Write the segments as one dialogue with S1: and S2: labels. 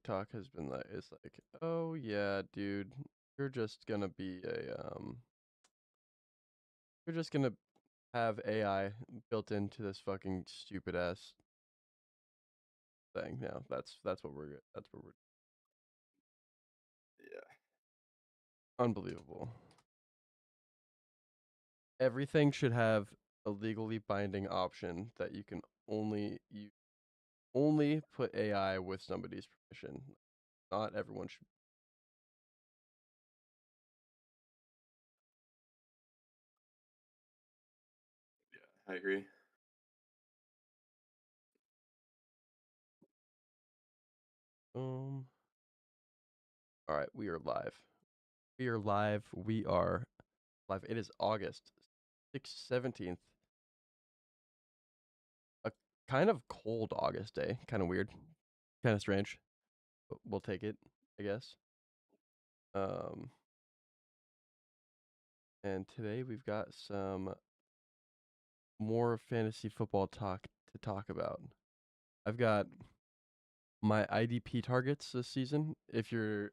S1: TikTok has been like, it's like, oh yeah, dude, you're just gonna be you're just gonna have AI built into this fucking stupid ass thing. Yeah, that's what we're
S2: Yeah.
S1: unbelievable. Everything should have a legally binding option that you only put AI with somebody's permission. Not everyone should.
S2: I agree.
S1: Um. All right, we are live. We are live. We are live. It is August 17th. A kind of cold August day. Kind of weird. Kind of strange. But we'll take it, I guess. Um, and today we've got some more fantasy football talk to talk about. I've got my IDP targets this season. If you're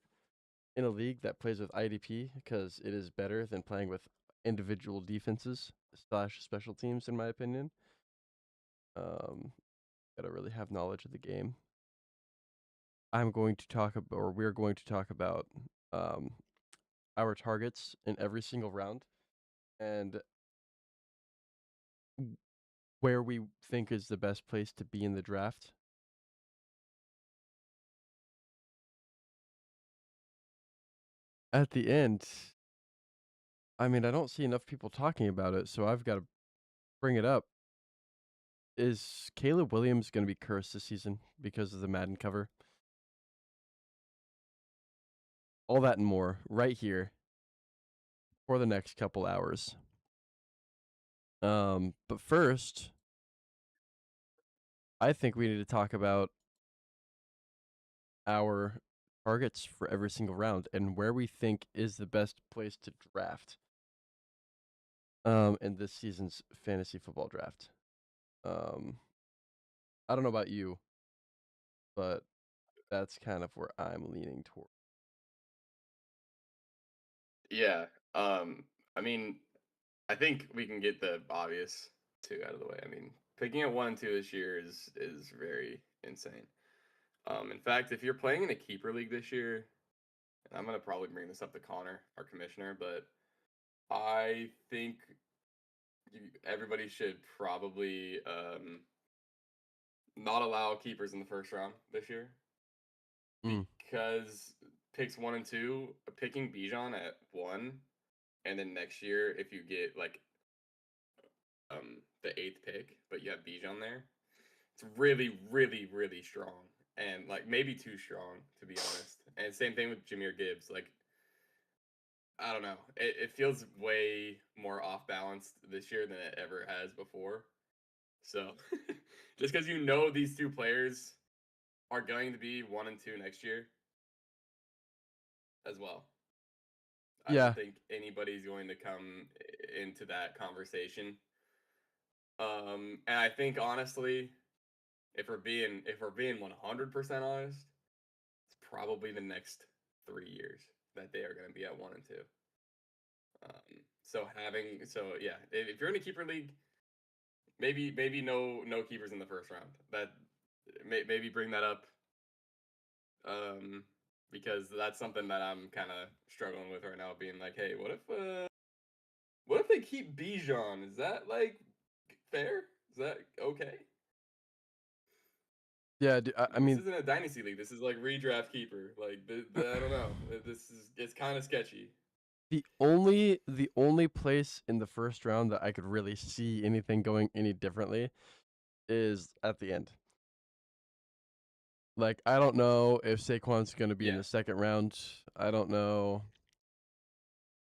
S1: in a league that plays with IDP, because it is better than playing with individual defenses slash special teams, in my opinion. Gotta really have knowledge of the game. I'm going to talk about, or we're going to talk about, um, our targets in every single round and where we think is the best place to be in the draft. At the end, I mean, I don't see enough people talking about it, so I've got to bring it up. Is Caleb Williams going to be cursed this season because of the Madden cover? All that and more right here for the next couple hours. But first, I think we need to talk about our targets for every single round and where we think is the best place to draft in this season's fantasy football draft. Um I don't know about you, but that's kind of where I'm leaning toward.
S2: Yeah. I mean, I think we can get the obvious two out of the way. I mean, picking at 1 and 2 this year is very insane. In fact, if you're playing in a keeper league this year, and I'm gonna probably bring this up to Connor, our commissioner, but I think everybody should probably not allow keepers in the first round this year
S1: Mm,
S2: because picks 1 and 2, picking Bijan at 1, and then next year if you get like the eighth pick, but you have Bijan there, it's really, really, really strong, and like maybe too strong to be honest. And same thing with Jameer Gibbs. Like I don't know, it feels way more off balanced this year than it ever has before. So just because you know these two players are going to be 1 and 2 next year as well. I
S1: yeah,
S2: don't think anybody's going to come into that conversation. And I think honestly, if we're being 100% honest, it's probably the next 3 years that they are going to be at 1 and 2. So yeah, if you're in a keeper league, maybe no keepers in the first round. That maybe bring that up, um, because that's something that I'm kind of struggling with right now. Being like, hey, what if they keep Bijan? Is that like fair? Is that okay?
S1: yeah. I
S2: This
S1: mean,
S2: isn't a dynasty league. This is like redraft keeper. Like I don't know. This is it's kind of sketchy.
S1: the only place in the first round that I could really see anything going any differently is at the end. Like, I don't know if Saquon's going to be in
S2: Yeah,
S1: the second round. I don't know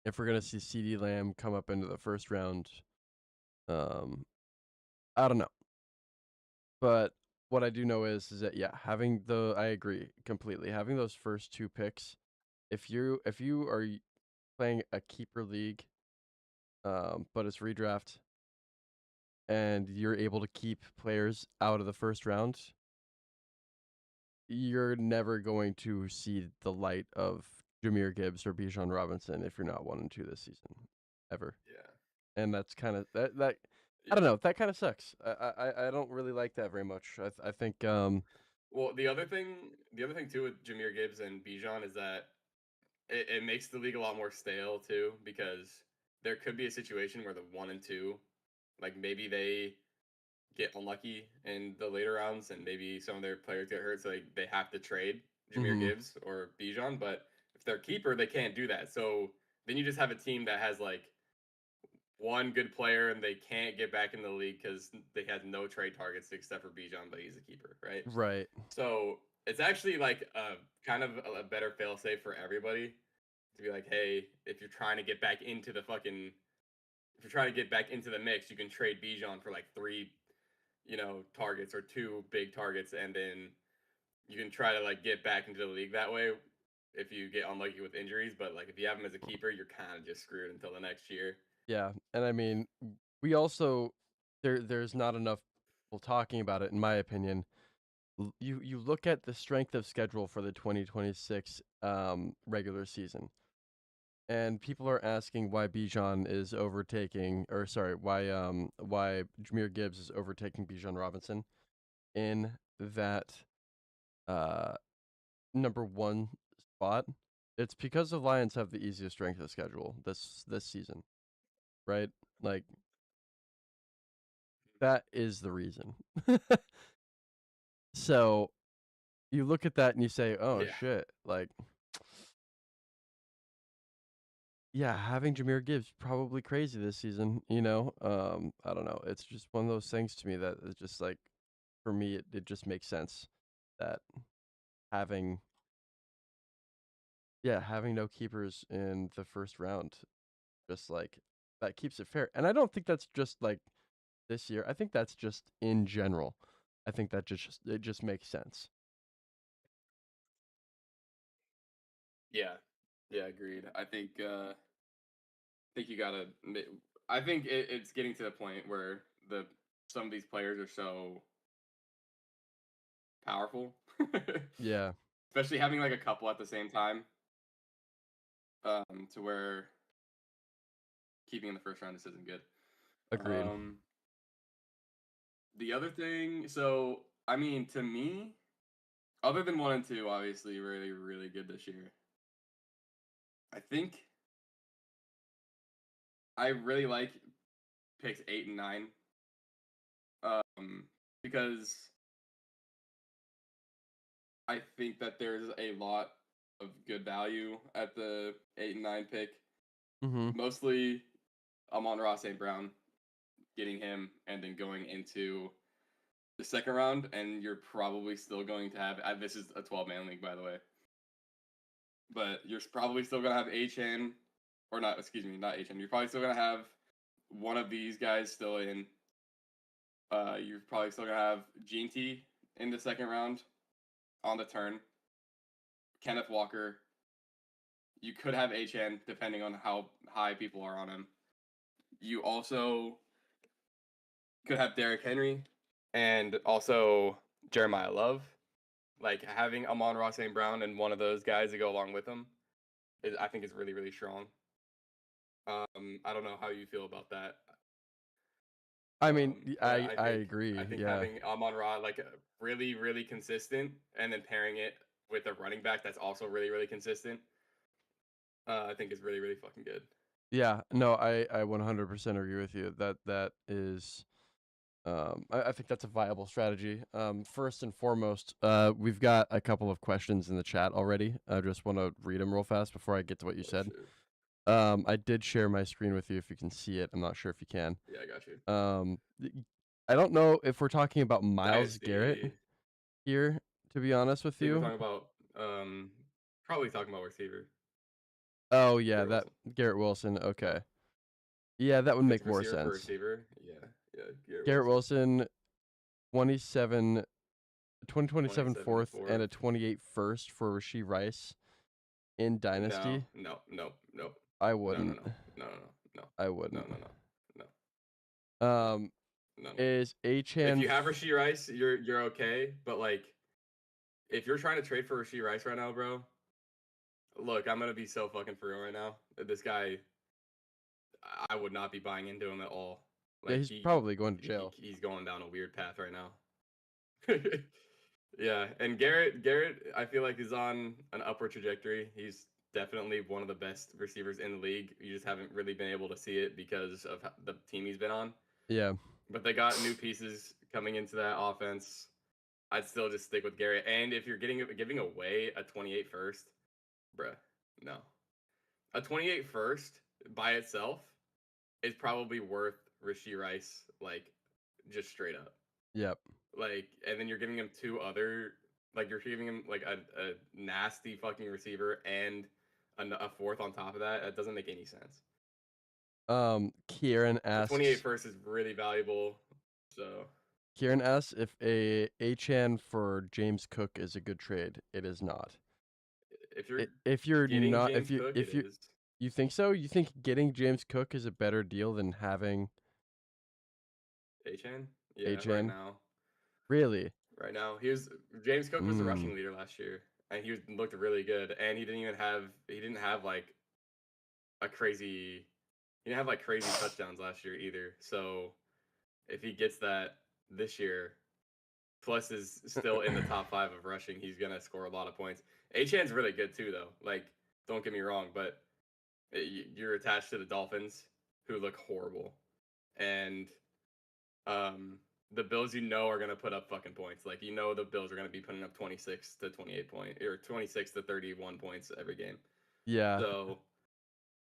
S1: if we're going to see CD Lamb come up into the first round. Um, I don't know. But what I do know is that yeah, I agree completely. Having those first two picks, if you are playing a keeper league, but it's redraft and you're able to keep players out of the first round, you're never going to see the light of Jameer Gibbs or Bijan Robinson if you're not 1-2 this season, ever.
S2: Yeah.
S1: And that's kind of that. I
S2: Yeah.
S1: don't know. That kind of sucks. I don't really like that very much. I think
S2: Well, the other thing too with Jameer Gibbs and Bijan is that it makes the league a lot more stale too, because there could be a situation where the 1 and 2, like maybe they get unlucky in the later rounds and maybe some of their players get hurt, so they have to trade Jameer
S1: mhm,
S2: Gibbs or Bijan. But if they're keeper, they can't do that. So then you just have a team that has like one good player and they can't get back in the league because they had no trade targets except for Bijan, but he's a keeper, right?
S1: right.
S2: So it's actually like a kind of a better failsafe for everybody to be like, hey, if you're trying to get back into the fucking, if you're trying to get back into the mix, you can trade Bijan for like 3, targets or 2 big targets, and then you can try to like get back into the league that way if you get unlucky with injuries. But like if you have him as a keeper, you're kind of just screwed until the next year.
S1: Yeah, and I mean, we also there's not enough people talking about it, in my opinion. You look at the strength of schedule for the 2026 regular season, and people are asking why Bijan is overtaking, or sorry, why Jameer Gibbs is overtaking Bijan Robinson in that uh number one spot. It's because the Lions have the easiest strength of schedule this season, right? Like that is the reason. So you look at that and you say, "Oh
S2: Yeah.
S1: shit!" Like, yeah, having Jameer Gibbs probably crazy this season. I don't know. It's just one of those things to me that is just like, for me, it just makes sense that having having no keepers in the first round, just like that keeps it fair. And I don't think that's just like this year. I think that's just in general. I think that it just makes sense.
S2: Yeah. Yeah, agreed. I think you gotta. I think it's getting to the point where some of these players are so powerful,
S1: Yeah,
S2: especially having like a couple at the same time, to where keeping in the first round just isn't good.
S1: agreed.
S2: Um, the other thing, so I mean, to me, other than 1 and 2, obviously, really, really good this year. I think I really like picks 8 and 9, because I think that there's a lot of good value at the 8 and 9 pick.
S1: Mhm.
S2: Mostly, I'm on Ross St. Brown, getting him, and then going into the second round, and you're probably still going to have. This is a 12-man league, by the way, but you're probably still going to have HN, or not. Excuse me, not HN. You're probably still going to have one of these guys still in. You're probably still going to have Gene T in the second round on the turn. Kenneth Walker. You could have HN depending on how high people are on him. You also could have Derrick Henry and also Jeremiah Love. Like having Amon-Ra St. Brown and one of those guys to go along with him I think is really, really strong. I don't know how you feel about that.
S1: I mean,
S2: But
S1: I agree.
S2: I think
S1: Yeah.
S2: having Amon-Ra like really, really consistent and then pairing it with a running back that's also really, really consistent, I think is really, really fucking good.
S1: Yeah, no, I 100% agree with you. That is I think that's a viable strategy. First and foremost, we've got a couple of questions in the chat already. I just want to read them real fast before I get to what you
S2: Oh
S1: said.
S2: shoot.
S1: I did share my screen with you if you can see it. I'm not sure if you can.
S2: Yeah, I got you.
S1: I don't know if we're talking about Miles Garrett
S2: Dynasty.
S1: here, to be honest with
S2: I think we're
S1: you.
S2: talking about probably talking about receiver.
S1: Oh yeah,
S2: Garrett
S1: that
S2: Wilson.
S1: Garrett Wilson.
S2: Yeah.
S1: Okay. Yeah, that would
S2: If it's
S1: make more
S2: receiver for
S1: sense.
S2: receiver, yeah, yeah, Garrett
S1: Garrett
S2: Wilson.
S1: Wilson, 27 2027
S2: 27
S1: fourth and
S2: fourth.
S1: a 28 first for Rasheed Rice in
S2: No,
S1: Dynasty.
S2: no, no, no,
S1: I
S2: no, no,
S1: wouldn't.
S2: no, no, no, no,
S1: I
S2: no,
S1: wouldn't.
S2: no, no, no, no,
S1: Um,
S2: no, no.
S1: is
S2: If
S1: Achan?
S2: you have Rasheed Rice, you're okay, but like if you're trying to trade for Rasheed Rice right now, bro, look, I'm gonna be so fucking for real right now. This guy, I would not be buying into him at all.
S1: Yeah,
S2: Like
S1: he's probably going to jail.
S2: he's going down a weird path right now. Yeah, and Garrett, I feel like is on an upward trajectory. He's definitely one of the best receivers in the league. You just haven't really been able to see it because of the team he's been on.
S1: Yeah.
S2: But they got new pieces coming into that offense. I'd still just stick with Garrett. And if you're giving away a 28 first, bruh, no. A 28 first by itself is probably worth Rasheed Rice, like, just straight up.
S1: Yep.
S2: Like, and then you're giving him two other, like, you're giving him like a nasty fucking receiver and a fourth on top of that. That doesn't make any sense.
S1: Kieran
S2: A 28
S1: asks.
S2: first is really valuable. So
S1: Kieran asks if a Achan for James Cook is a good trade. It is not.
S2: if you're
S1: If you're
S2: getting
S1: not,
S2: James Cook, it is.
S1: you think so? You think getting James Cook is a better deal than having
S2: Achan? Yeah, right
S1: Achan?
S2: now.
S1: Really?
S2: Right now, James Cook was the rushing leader last year, and looked really good. And he didn't have like a crazy he didn't have like crazy touchdowns last year either. So if he gets that this year, plus is still in the top 5 of rushing, he's gonna score a lot of points. Achan's really good too, though. Like, don't get me wrong, but you're attached to the Dolphins, who look horrible, and the Bills, are gonna put up fucking points. Like, the Bills are gonna be putting up 26 to 28 points or 26 to 31 points every game.
S1: Yeah.
S2: So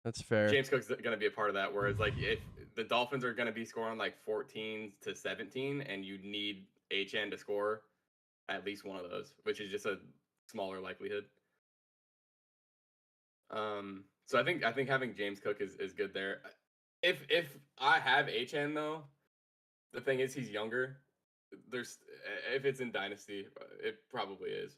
S1: That's fair.
S2: James Cook's gonna be a part of that. Whereas, like, if the Dolphins are gonna be scoring like 14 to 17, and you need HN to score at least one of those, which is just a smaller likelihood. So I think having James Cook is good there. If I have HN though, the thing is he's younger. There's If it's in Dynasty, it probably is.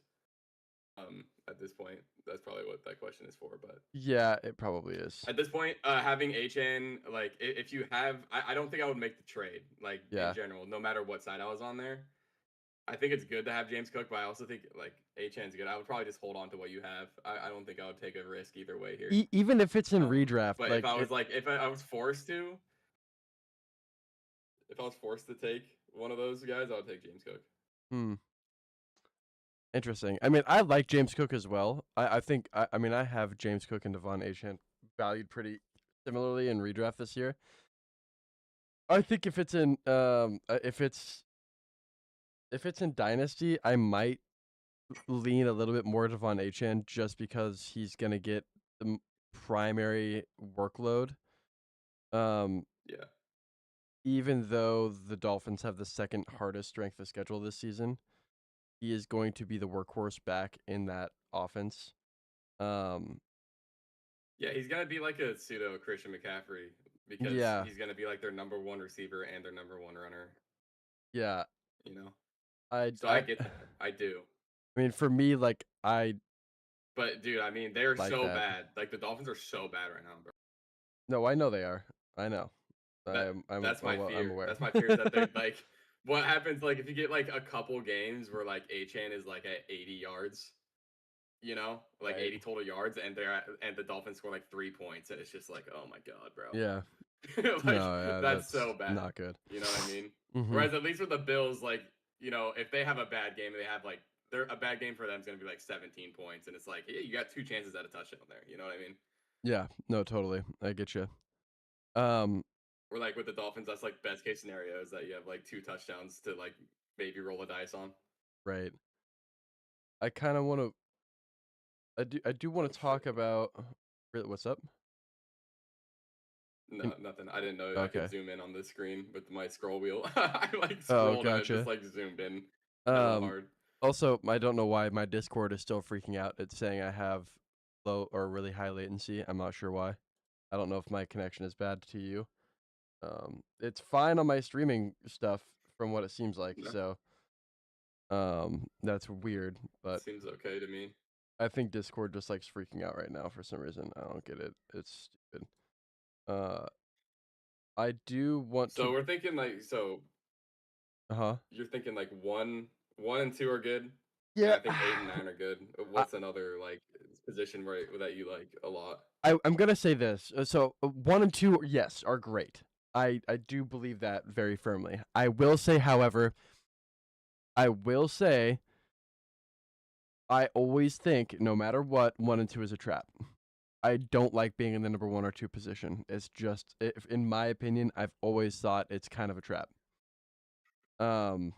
S2: At this point, that's probably what that question is for. But
S1: yeah, it probably is.
S2: at this point, having HN, like, if you have, I don't think I would make the trade, like,
S1: Yeah.
S2: in general, no matter what side I was on there. I think it's good to have James Cook, but I also think, like, HN's good. I would probably just hold on to what you have. I don't think I would take a risk either way here.
S1: Even if it's in redraft,
S2: but
S1: like,
S2: if I was forced to, take one of those guys, I would take James Cook.
S1: Interesting. I mean, I like James Cook as well. I think I mean I have James Cook and Devon Achane valued pretty similarly in redraft this year. I think if it's in Dynasty, I might lean a little bit more Devon Achane just because he's gonna get the primary workload.
S2: Yeah.
S1: Even though the Dolphins have the second hardest strength of schedule this season, he is going to be the workhorse back in that offense.
S2: Yeah, he's gonna be like a pseudo Christian McCaffrey because he's gonna be like their number one receiver and their number one runner.
S1: Yeah.
S2: I get that. I do.
S1: I mean, for me, like,
S2: But dude, I mean, they're
S1: like
S2: so
S1: that.
S2: bad. Like, the Dolphins are so bad right now, bro.
S1: No, I know they are. I know.
S2: That's my fear.
S1: I'm aware.
S2: That's my fear that they like. What happens, like, if you get like a couple games where like Achane is like at 80 yards, like,
S1: Right.
S2: 80 total yards, and the Dolphins score like 3 points, and it's just like, oh my god, bro.
S1: Yeah.
S2: Like,
S1: no, yeah,
S2: that's so bad.
S1: Not good.
S2: You know what I mean?
S1: Mhm.
S2: Whereas at least with the Bills, like, if they have a bad game, they have like a bad game for them is gonna be like 17 points, and it's like, yeah, you got 2 chances at a touchdown there. You know what I mean?
S1: Yeah. No, totally. I get you.
S2: Or like with the Dolphins, that's like best case scenario is that you have like 2 touchdowns to like maybe roll a dice on.
S1: Right. I kind of want to. I do want to talk about. Really, what's up?
S2: No, nothing. I didn't know I could zoom in on the screen with my scroll wheel. I like scrolled and it just like zoomed in hella hard.
S1: Also, I don't know why my Discord is still freaking out. It's saying I have low or really high latency. I'm not sure why. I don't know if my connection is bad to you. It's fine on my streaming stuff from what it seems like.
S2: Yeah.
S1: So, that's weird, but
S2: seems okay to me.
S1: I think Discord just likes freaking out right now for some reason. I don't get it. It's stupid. I do want to.
S2: So we're thinking like
S1: Uh-huh.
S2: You're thinking like one and two are good. And
S1: Yeah,
S2: I think 8 and 9 are good.
S1: I,
S2: What's another like position where that you like a lot?
S1: I'm gonna say this. So 1 and 2, yes, are great. I do believe that very firmly. I will say, however, I will say I always think, no matter what, 1 and 2 is a trap. I don't like being in the number 1 or 2 position. It's just, in my opinion, I've always thought it's kind of a trap. Um,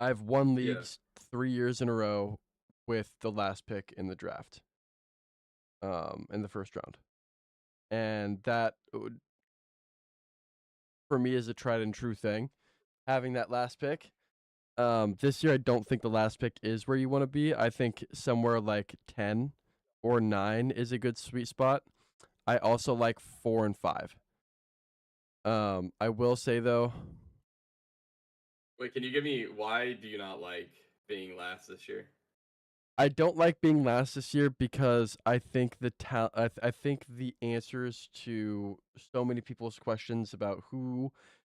S1: I've won
S2: Yeah,
S1: leagues 3 years in a row with the last pick in the draft, in the first round, and that for me is a tried and true thing. Having that last pick. This year I don't think the last pick is where you want to be. I think somewhere like 10 or 9 is a good sweet spot. I also like 4 and 5. I will say though,
S2: wait, can you give me why do you not like being last this year?
S1: I don't like being last this year because I think I think the answers to so many people's questions about who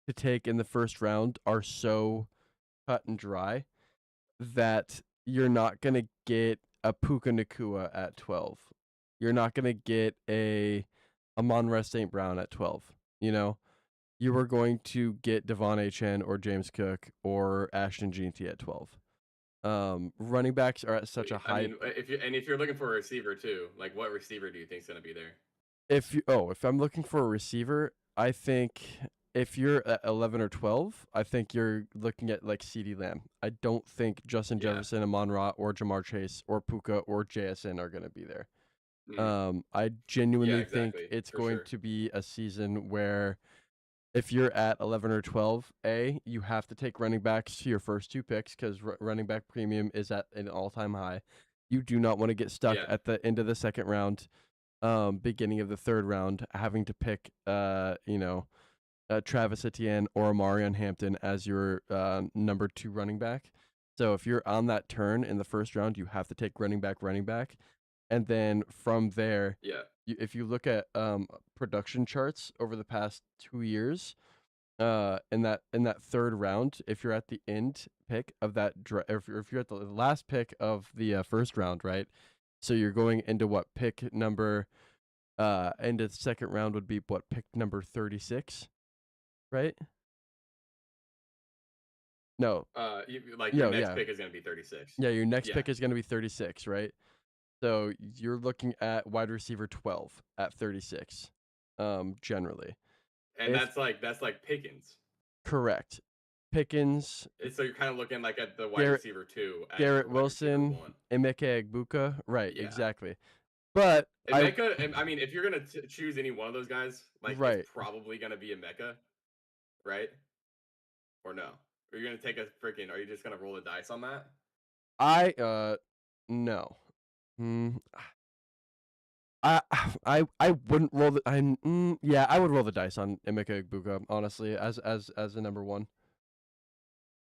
S1: to take in the first round are so cut and dry that you're not gonna get a Puka Nakua at 12. You're not gonna get a Amon-Ra St. Brown at 12. You know, you were going to get Devon Achane or James Cook or Ashton Jeanty at 12. Running backs are at such a
S2: I
S1: high.
S2: mean, if you're looking for a receiver too, like what receiver do you think's gonna be there?
S1: If I'm looking for a receiver, I think if you're at 11 or 12, I think you're looking at like CeeDee Lamb. I don't think Justin
S2: Yeah.
S1: Jefferson, Amon-Ra, or Jamar Chase, or Puka, or JSN are going to be there.
S2: Mhm.
S1: I
S2: Yeah,
S1: genuinely think
S2: exactly,
S1: it's
S2: for
S1: going
S2: sure.
S1: to be a season where if you're at 11 or 12, you have to take running backs to your first 2 picks because running back premium is at an all-time high. You do not want to get stuck
S2: Yeah,
S1: at the end of the second round, beginning of the third round, having to pick, Travis Etienne or Amarion Hampton as your number 2 running back. So if you're on that turn in the first round, you have to take running back, and then from there,
S2: yeah,
S1: if you look at production charts over the past 2 years, in that third round, if you're at the end pick of that, if you're at the last pick of the first round, right? So you're going into what pick number? Into the second round would be what pick number 36, right? No,
S2: like your
S1: no,
S2: next
S1: yeah,
S2: pick is gonna be 36.
S1: yeah. Your next
S2: Yeah,
S1: pick is going to be 36, right? So you're looking at wide receiver 12 at 36, generally.
S2: and
S1: If
S2: that's like Pickens.
S1: correct, Pickens,
S2: So you're kind of looking like at the wide
S1: Garrett
S2: receiver 2 as
S1: Garrett
S2: your wide receiver
S1: Wilson,
S2: 1.
S1: Emeka Egbuka, right?
S2: Yeah,
S1: Exactly. But
S2: and Mecca. I mean, if you're gonna choose any one of those guys, like it's
S1: right,
S2: probably gonna be a Mecca, right? Or no? Are you gonna take a freaking? Are you just gonna roll the dice on that?
S1: I no. Hmm. I I wouldn't roll the yeah, I would roll the dice on Emeka Egbuka, honestly, as a number 1.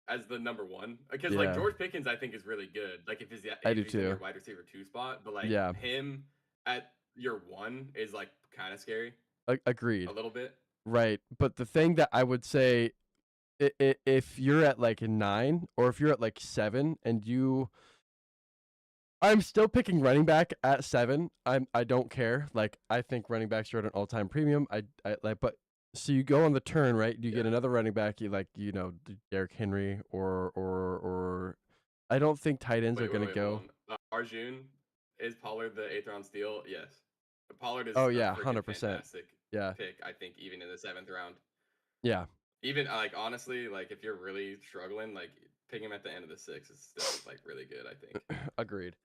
S2: As the number one, because like
S1: Yeah,
S2: George Pickens, I think is really good. Like
S1: I do
S2: if he's in your
S1: too.
S2: wide receiver 2 spot, but like
S1: Yeah,
S2: him at your 1 is like kind of scary a
S1: agreed.
S2: little bit.
S1: Right. But the thing that I would say, if you're at like 9 or if you're at like 7 and I'm still picking running back at 7. I don't care. Like I think running backs are at an all-time premium. I like, but so you go on the turn, right? You get
S2: Yeah,
S1: another running back, you like, Derrick Henry or I don't think tight ends are
S2: wait,
S1: going to
S2: wait, hold
S1: go.
S2: on. Arjun, is Pollard the 8th round steal? Yes, Pollard is
S1: Oh
S2: a
S1: yeah,
S2: freaking
S1: 100%.
S2: fantastic
S1: Yeah.
S2: pick. I think even in the 7th round,
S1: Yeah.
S2: even like honestly, like if you're really struggling, like picking him at the end of the 6 is still like really good. I think.
S1: Agreed.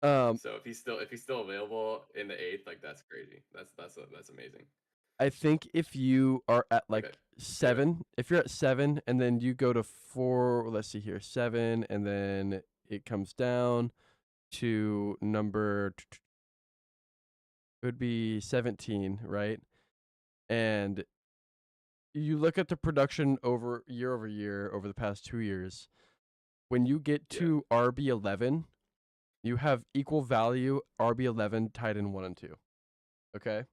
S1: Um
S2: So if he's still available in the 8th, like that's crazy. That's amazing.
S1: I think if you are at
S2: Okay.
S1: like
S2: Yeah.
S1: 7, if you're at 7 and then you go to 4, let's see here, 7, and then it comes down to number, it would be 17, right? And you look at the production over year over the past 2 years. When you get
S2: Yeah.
S1: to RB11, you have equal value RB11 tied in 1 and 2. Okay.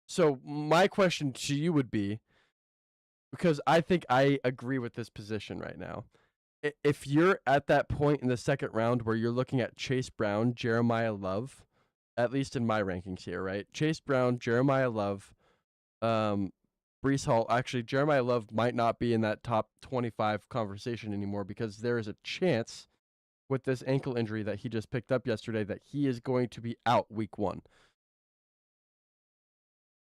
S1: So my question to you would be, because I think I agree with this position right now. if you're at that point in the second round where you're looking at Chase Brown, Jeremiah Love, at least in my rankings here, right? Chase Brown, Jeremiah Love, Brees Hall. Actually, Jeremiah Love might not be in that top 25 conversation anymore because there is a chance with this ankle injury that he just picked up yesterday that he is going to be out week 1.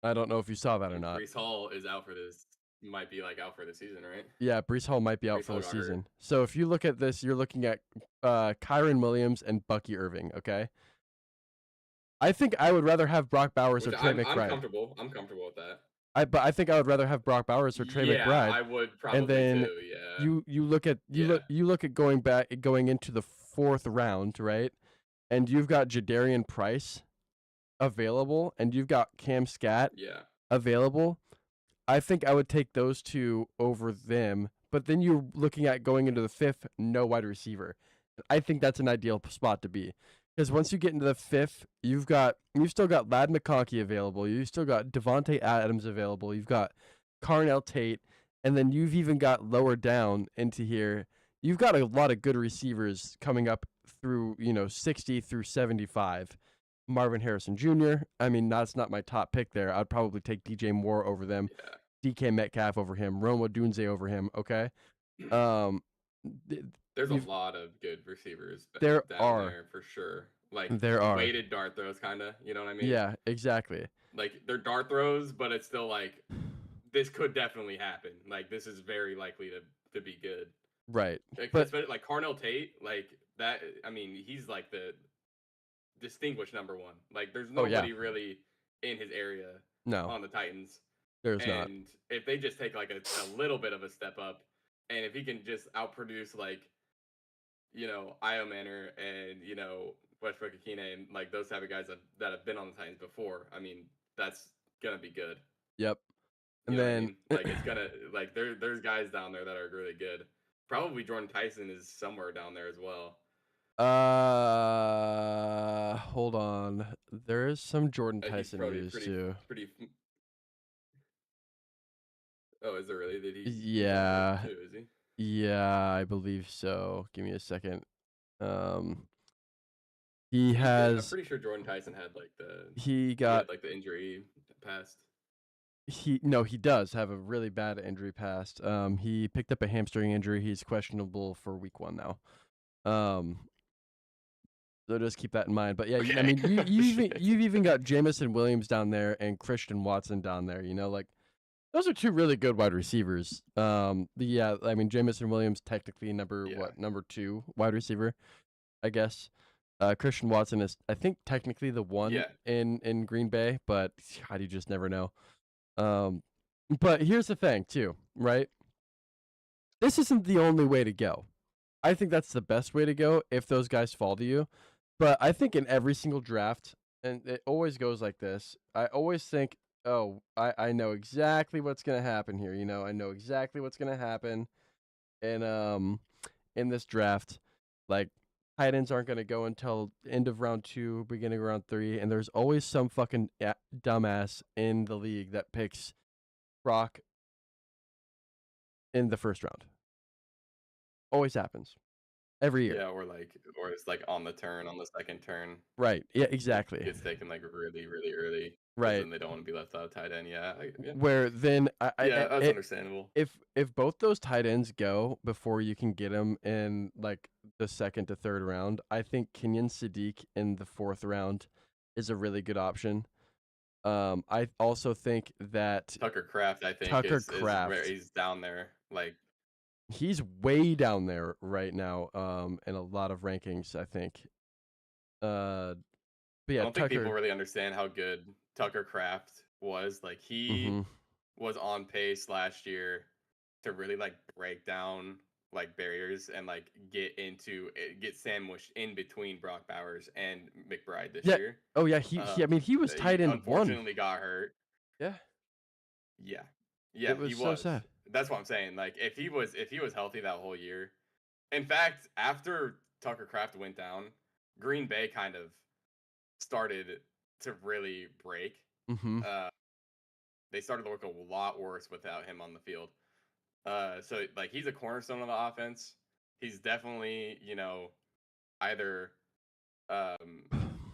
S1: I don't know if you saw that or
S2: And
S1: not.
S2: Brees Hall is out for this. Might be like out for the season, right?
S1: Yeah, Brees Hall might be out
S2: Brees
S1: for
S2: Hall
S1: the
S2: got hurt.
S1: season. So if you look at this, you're looking at Kyron Williams and Bucky Irving, okay? I think I would rather have Brock Bowers or
S2: Which
S1: Trey
S2: I'm
S1: McBride.
S2: comfortable. I'm comfortable with that.
S1: But I think I would rather have Brock Bowers or Trey
S2: Yeah,
S1: McBride.
S2: I would
S1: And
S2: probably
S1: then
S2: too. Yeah.
S1: you look at
S2: Yeah.
S1: going into the 4th round, right? And you've got Jadarian Price available and you've got Cam Scat
S2: Yeah.
S1: available. I think I would take those two over them. But then you're looking at going into the 5th, no wide receiver. I think that's an ideal spot to be. Because once you get into the 5th, you've still got Lad McConkey available. You've still got Devontae Adams available. You've got Carnell Tate. And then you've even got lower down into here. You've got a lot of good receivers coming up through, 60 through 75. Marvin Harrison Jr. I mean, that's not my top pick there. I'd probably take DJ Moore over them.
S2: Yeah.
S1: DK Metcalf over him. Rome Odunze over him. Okay. There's
S2: a lot of good receivers
S1: there
S2: for sure. Like
S1: there are
S2: weighted dart throws, kind of. You know what I mean?
S1: Yeah, exactly.
S2: Like they're dart throws, but it's still like this could definitely happen. Like this is very likely to be good.
S1: Right.
S2: But like Carnell Tate, like that. I mean, he's like the distinguished number 1. Like there's nobody really in his area on the Titans.
S1: There's not.
S2: And if they just take like a little bit of a step up, and if he can just outproduce like, Io Manor and Westbrook Akine and like those type of guys that have been on the Titans before, I mean that's gonna be good.
S1: Yep. And
S2: then I mean? Like it's gonna like there's guys down there that are really good. Probably Jordan Tyson is somewhere down there as well.
S1: Hold on. There is some Jordan Tyson news too.
S2: Oh, is there really? Did he?
S1: Yeah.
S2: Too, is he?
S1: Yeah, I believe so. Give me a second. He has.
S2: I'm pretty sure Jordan Tyson had like
S1: he got
S2: like the injury past.
S1: He does have a really bad injury past. He picked up a hamstring injury. He's questionable for week 1 now. So just keep that in mind. But yeah,
S2: Okay.
S1: I mean, you've even got Jamison Williams down there and Christian Watson down there. Like those are two really good wide receivers. I mean, Jamison Williams technically number 2 wide receiver, I guess. Christian Watson is, I think, technically the 1 in Green Bay, but God, you just never know. But here's the thing, too, right? This isn't the only way to go. I think that's the best way to go if those guys fall to you. But I think in every single draft, and it always goes like this, I always think, oh, I know exactly what's going to happen here. I know exactly what's going to happen in this draft. Like, tight ends aren't going to go until end of round 2, beginning of round 3, and there's always some fucking dumbass in the league that picks Brock in the first round. Always happens. Every year.
S2: Yeah, or it's like on the turn, on the second turn.
S1: Right. Yeah, exactly.
S2: It's taken like really, really early.
S1: Right.
S2: And they don't want to be left out of tight end. Yeah.
S1: Where then
S2: that's understandable.
S1: If both those tight ends go before you can get them in like the 2nd to 3rd round, I think Kenyon Sadiq in the 4th round is a really good option. I also think that
S2: Tucker Kraft, he's down there. Like
S1: he's way down there right now in a lot of rankings, I think. But yeah,
S2: I don't think people really understand how good Tucker Kraft was. Like he was on pace last year to really like break down like barriers and like get sandwiched in between Brock Bowers and McBride this year.
S1: Oh yeah, I mean he was tight end 1.
S2: Unfortunately got hurt.
S1: Yeah.
S2: Yeah. Yeah,
S1: he was so sad.
S2: That's what I'm saying. Like if he was healthy that whole year. In fact, after Tucker Kraft went down, Green Bay kind of started to really break. They started to look a lot worse without him on the field. So like he's a cornerstone of the offense. he's definitely, either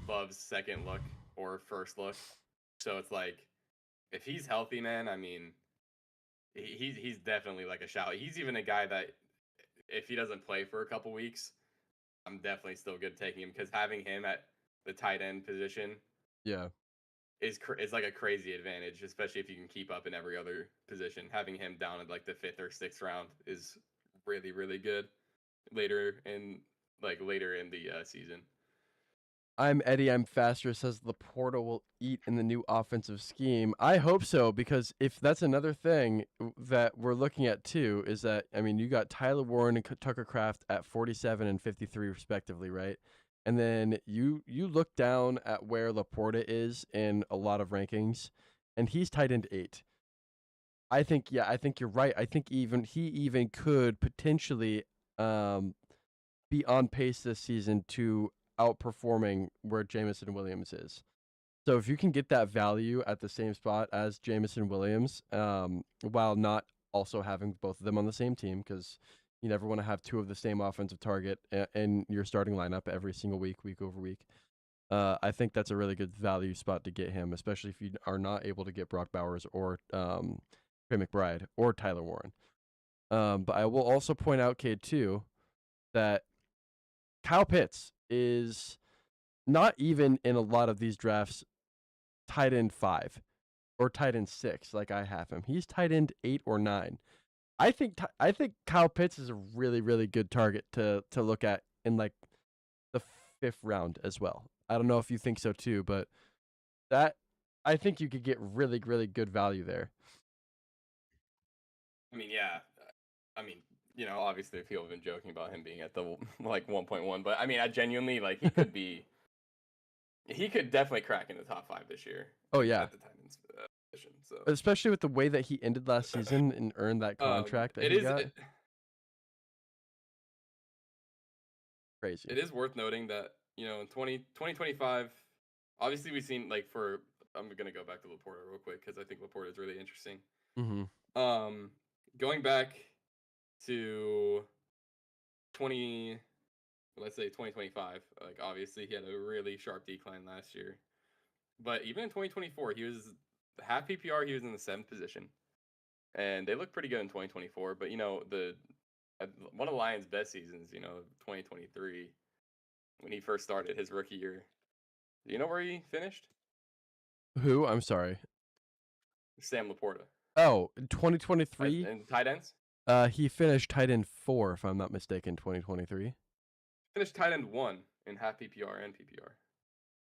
S2: Love's second look or first look. So it's like, if he's healthy, man, I mean, he's definitely like a shout. He's even a guy that if he doesn't play for a couple weeks, I'm definitely still good taking him because having him at the tight end position
S1: Yeah.
S2: is like a crazy advantage, especially if you can keep up in every other position. Having him down at like the 5th or 6th round is really really good later in the season.
S1: I'm Eddie. I'm faster. Says Laporta will eat in the new offensive scheme. I hope so, because if that's another thing that we're looking at too, is that I mean you got Tyler Warren and Tucker Kraft at 47 and 53 respectively, right? And then you look down at where Laporta is in a lot of rankings, and he's tight end 8. I think you're right. I think he even could potentially be on pace this season to outperforming where Jameson Williams is. So if you can get that value at the same spot as Jameson Williams, while not also having both of them on the same team, because you never want to have two of the same offensive target in your starting lineup every single week over week. I think that's a really good value spot to get him, especially if you are not able to get Brock Bowers or Trey McBride or Tyler Warren. But I will also point out, Cade, too, that Kyle Pitts is not even in a lot of these drafts tight end 5 or tight end 6 like I have him. He's tight end 8 or 9. I think Kyle Pitts is a really really good target to look at in like the 5th round as well. I don't know if you think so too, but that I think you could get really really good value there.
S2: I mean, yeah. I mean, obviously people have been joking about him being at the like 1.1, but I mean, I genuinely like he could be. He could definitely crack in the top 5 this year.
S1: Oh yeah.
S2: At the Titans position. So
S1: especially with the way that he ended last season and earned that contract that he got. Crazy.
S2: It is worth noting that, in 2025, obviously we've seen like I'm going to go back to Laporta real quick because I think Laporta is really interesting.
S1: Mm-hmm.
S2: Going back to let's say 2025, like obviously he had a really sharp decline last year. But even in 2024, he was half PPR, he was in the 7th position. And they looked pretty good in 2024, but one of the Lions' best seasons, 2023, when he first started his rookie year. Do you know where he finished?
S1: Who? I'm sorry.
S2: Sam Laporta.
S1: Oh, 2023?
S2: And tight ends?
S1: He finished tight end 4, if I'm not mistaken, 2023.
S2: Finished tight end 1 in half PPR and PPR.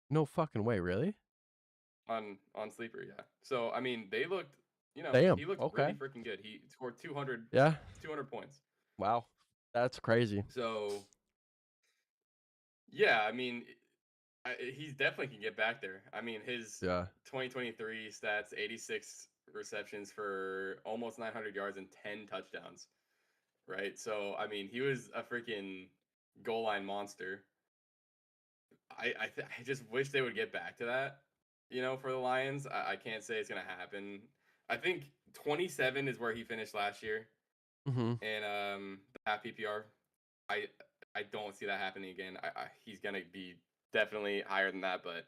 S1: No fucking way, really?
S2: On Sleeper, yeah. So, I mean, they looked,
S1: Damn,
S2: he looked really freaking good. He scored 200 points.
S1: Wow. That's crazy.
S2: So, yeah, I mean, he's definitely can get back there. I mean, his 2023 stats: 86 receptions for almost 900 yards and 10 touchdowns. Right. So, I mean, he was a freaking goal line monster. I just wish they would get back to that. For the Lions, I can't say it's gonna happen. I think 27 is where he finished last year,
S1: and
S2: the half PPR. I don't see that happening again. He's gonna be definitely higher than that, but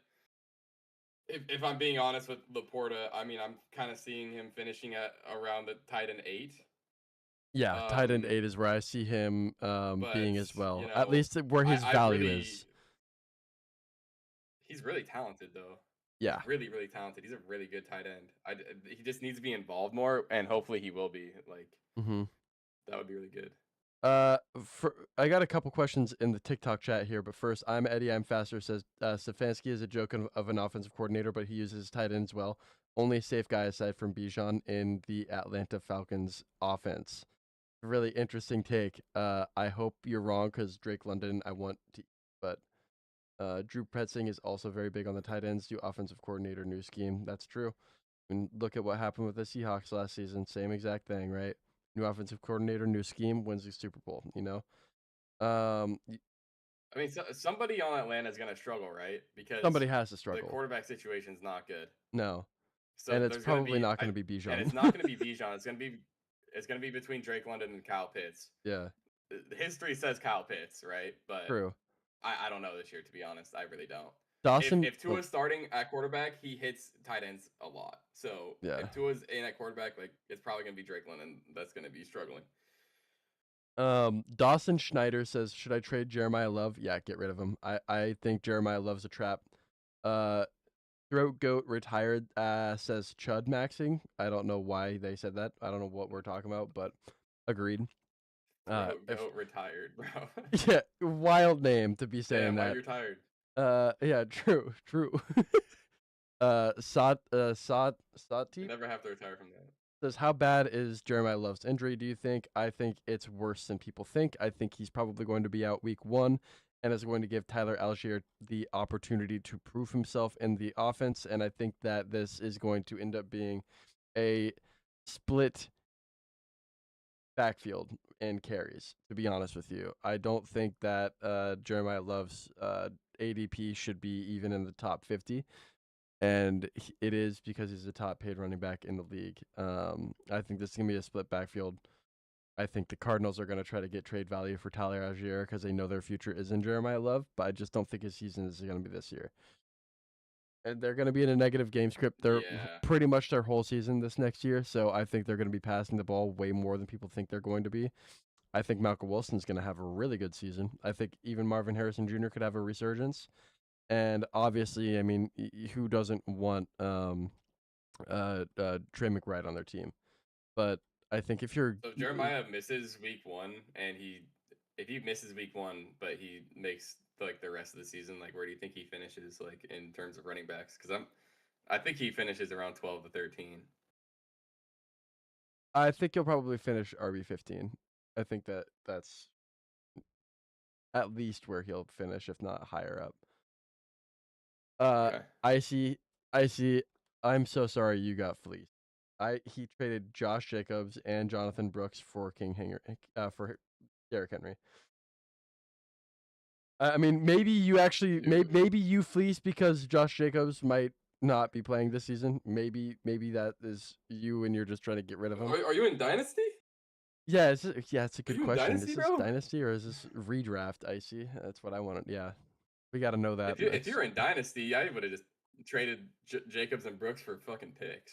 S2: if I'm being honest with Laporta, I mean, I'm kind of seeing him finishing at around the tight end 8.
S1: Yeah, tight end 8 is where I see him being as well. At least where his value is.
S2: He's really talented, though.
S1: Yeah.
S2: He's really, really talented. He's a really good tight end. He just needs to be involved more, and hopefully he will be. Like, that would be really good.
S1: I got a couple questions in the TikTok chat here, but first, I'm Eddie. I'm faster. Says Stefanski is a joke of an offensive coordinator, but he uses tight ends well. Only safe guy aside from Bijan in the Atlanta Falcons offense. Really interesting take. I hope you're wrong because Drake London I want to, but Drew Petzing is also very big on the tight ends. New offensive coordinator, new scheme. That's true. And look at what happened with the Seahawks last season. Same exact thing, right? New offensive coordinator, new scheme, wins the Super Bowl.
S2: I mean, somebody on Atlanta is going to struggle, right? Because
S1: somebody has to struggle.
S2: The quarterback situation is not good.
S1: No, so and it's probably not going to be Bijan.
S2: And it's not going to be Bijan. It's going to be between Drake London and Kyle Pitts.
S1: Yeah.
S2: history says Kyle Pitts, right? But
S1: True.
S2: I don't know this year, to be honest. I really don't.
S1: Dawson.
S2: If Tua's starting at quarterback, he hits tight ends a lot. So
S1: Yeah.
S2: if Tua's in at quarterback, like it's probably gonna be Drake London that's gonna be struggling.
S1: Dawson Schneider says, should I trade Jeremiah Love? Yeah, get rid of him. I think Jeremiah Love's a trap. Throat Goat retired says Chud maxing. I don't know why they said that. I don't know what we're talking about, but agreed.
S2: Goat retired, bro.
S1: Yeah, wild name to be saying
S2: Damn, why
S1: that.
S2: you're tired?
S1: Yeah, true.
S2: You never have to retire from that.
S1: Says, how bad is Jeremiah Love's injury, do you think? I think it's worse than people think. I think he's probably going to be out week 1 and is going to give Tyler Algier the opportunity to prove himself in the offense. And I think that this is going to end up being a split backfield and carries, to be honest with you. I don't think that Jeremiah Love's ADP should be even in the top 50. And it is because he's a top paid running back in the league. I think this is going to be a split backfield. I think the Cardinals are going to try to get trade value for Tyler Algier because they know their future is in Jeremiah Love, but I just don't think his season is going to be this year. And they're going to be in a negative game script. They're pretty much their whole season this next year, so I think they're going to be passing the ball way more than people think they're going to be. I think Malcolm Wilson's going to have a really good season. I think even Marvin Harrison Jr. could have a resurgence. And obviously, I mean, who doesn't want Trey McBride on their team? But I think if you're
S2: so if Jeremiah misses week 1 and if he misses week 1 but he makes like the rest of the season, like where do you think he finishes like in terms of running backs? Because I think he finishes around 12 to 13.
S1: I think he'll probably finish RB15. I think that's at least where he'll finish, if not higher up.
S2: Okay.
S1: Icy, I'm so sorry you got fleeced. He traded Josh Jacobs and Jonathan Brooks for for Derrick Henry. I mean, maybe you actually maybe you fleeced because Josh Jacobs might not be playing this season. Maybe that is you and you're just trying to get rid of him.
S2: Are you in Dynasty?
S1: Yeah, it's a good question.
S2: Dynasty,
S1: is this
S2: bro?
S1: Dynasty or is this redraft, Icy? That's what I wanted. Yeah. We got to know that.
S2: If you're in Dynasty, I would have just traded Jacobs and Brooks for fucking picks.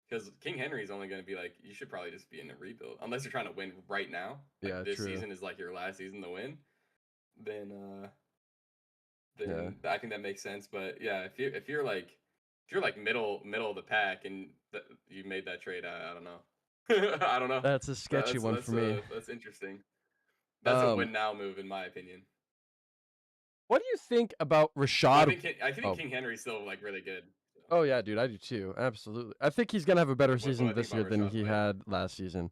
S2: Because King Henry's only going to be like, you should probably just be in a rebuild. Unless you're trying to win right now. Like
S1: yeah,
S2: this
S1: true.
S2: season is like your last season to win. Then I think that makes sense. But yeah, if you're like middle of the pack and you made that trade, I don't know. I don't know.
S1: That's a sketchy one for me.
S2: That's interesting. That's a win now move in my opinion.
S1: What do you think about Rashad?
S2: I think King Henry's still like really good. So.
S1: Oh yeah, dude, I do too. Absolutely. I think he's gonna have a better season this year than he had last season.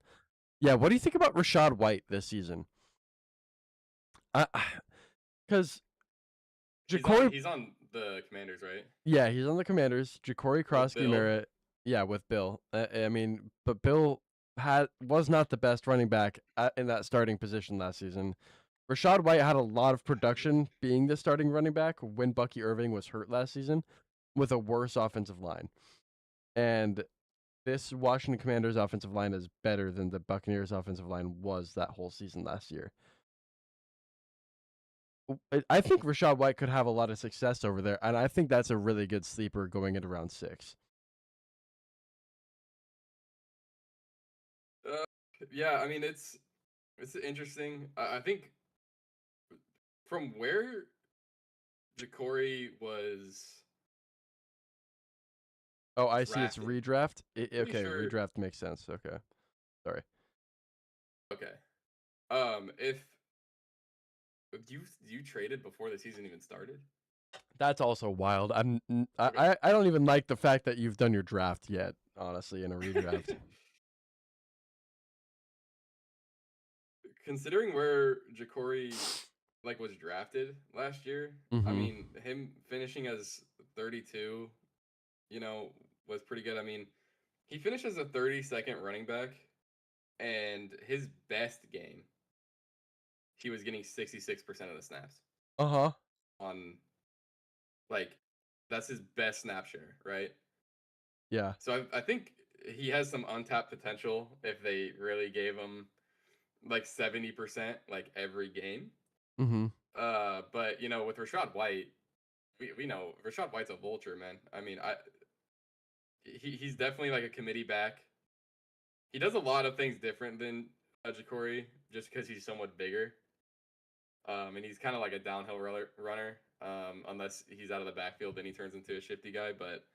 S1: Yeah, what do you think about Rachaad White this season? Because
S2: he's on the Commanders, right?
S1: Yeah, he's on the Commanders. Ja'Cory Krosky-Merritt, yeah, with Bill. I mean, but Bill was not the best running back in that starting position last season. Rachaad White had a lot of production being the starting running back when Bucky Irving was hurt last season with a worse offensive line. And this Washington Commanders offensive line is better than the Buccaneers offensive line was that whole season last year. I think Rachaad White could have a lot of success over there, and I think that's a really good sleeper going into round 6.
S2: Yeah, I mean it's interesting. I think from where Ja'Cory was.
S1: Oh, I see. It's redraft. Okay, sure. Redraft makes sense. Okay, sorry.
S2: Okay, if you traded before the season even started.
S1: That's also wild. I don't even like the fact that you've done your draft yet. Honestly, in a redraft.
S2: Considering where Ja'Cory was drafted last year, I mean him finishing as 32, was pretty good. I mean, he finished as a 32nd running back, and his best game, he was getting 66% of the snaps. On, that's his best snap share, right?
S1: Yeah.
S2: So I think he has some untapped potential if they really gave him like 70% like every game.
S1: Mhm.
S2: But you know, with Rashad White, we know Rashad White's a vulture, man. I mean, he's definitely like a committee back. He does a lot of things different than Jacory just because he's somewhat bigger. And he's kind of like a downhill runner. Unless he's out of the backfield, then he turns into a shifty guy. But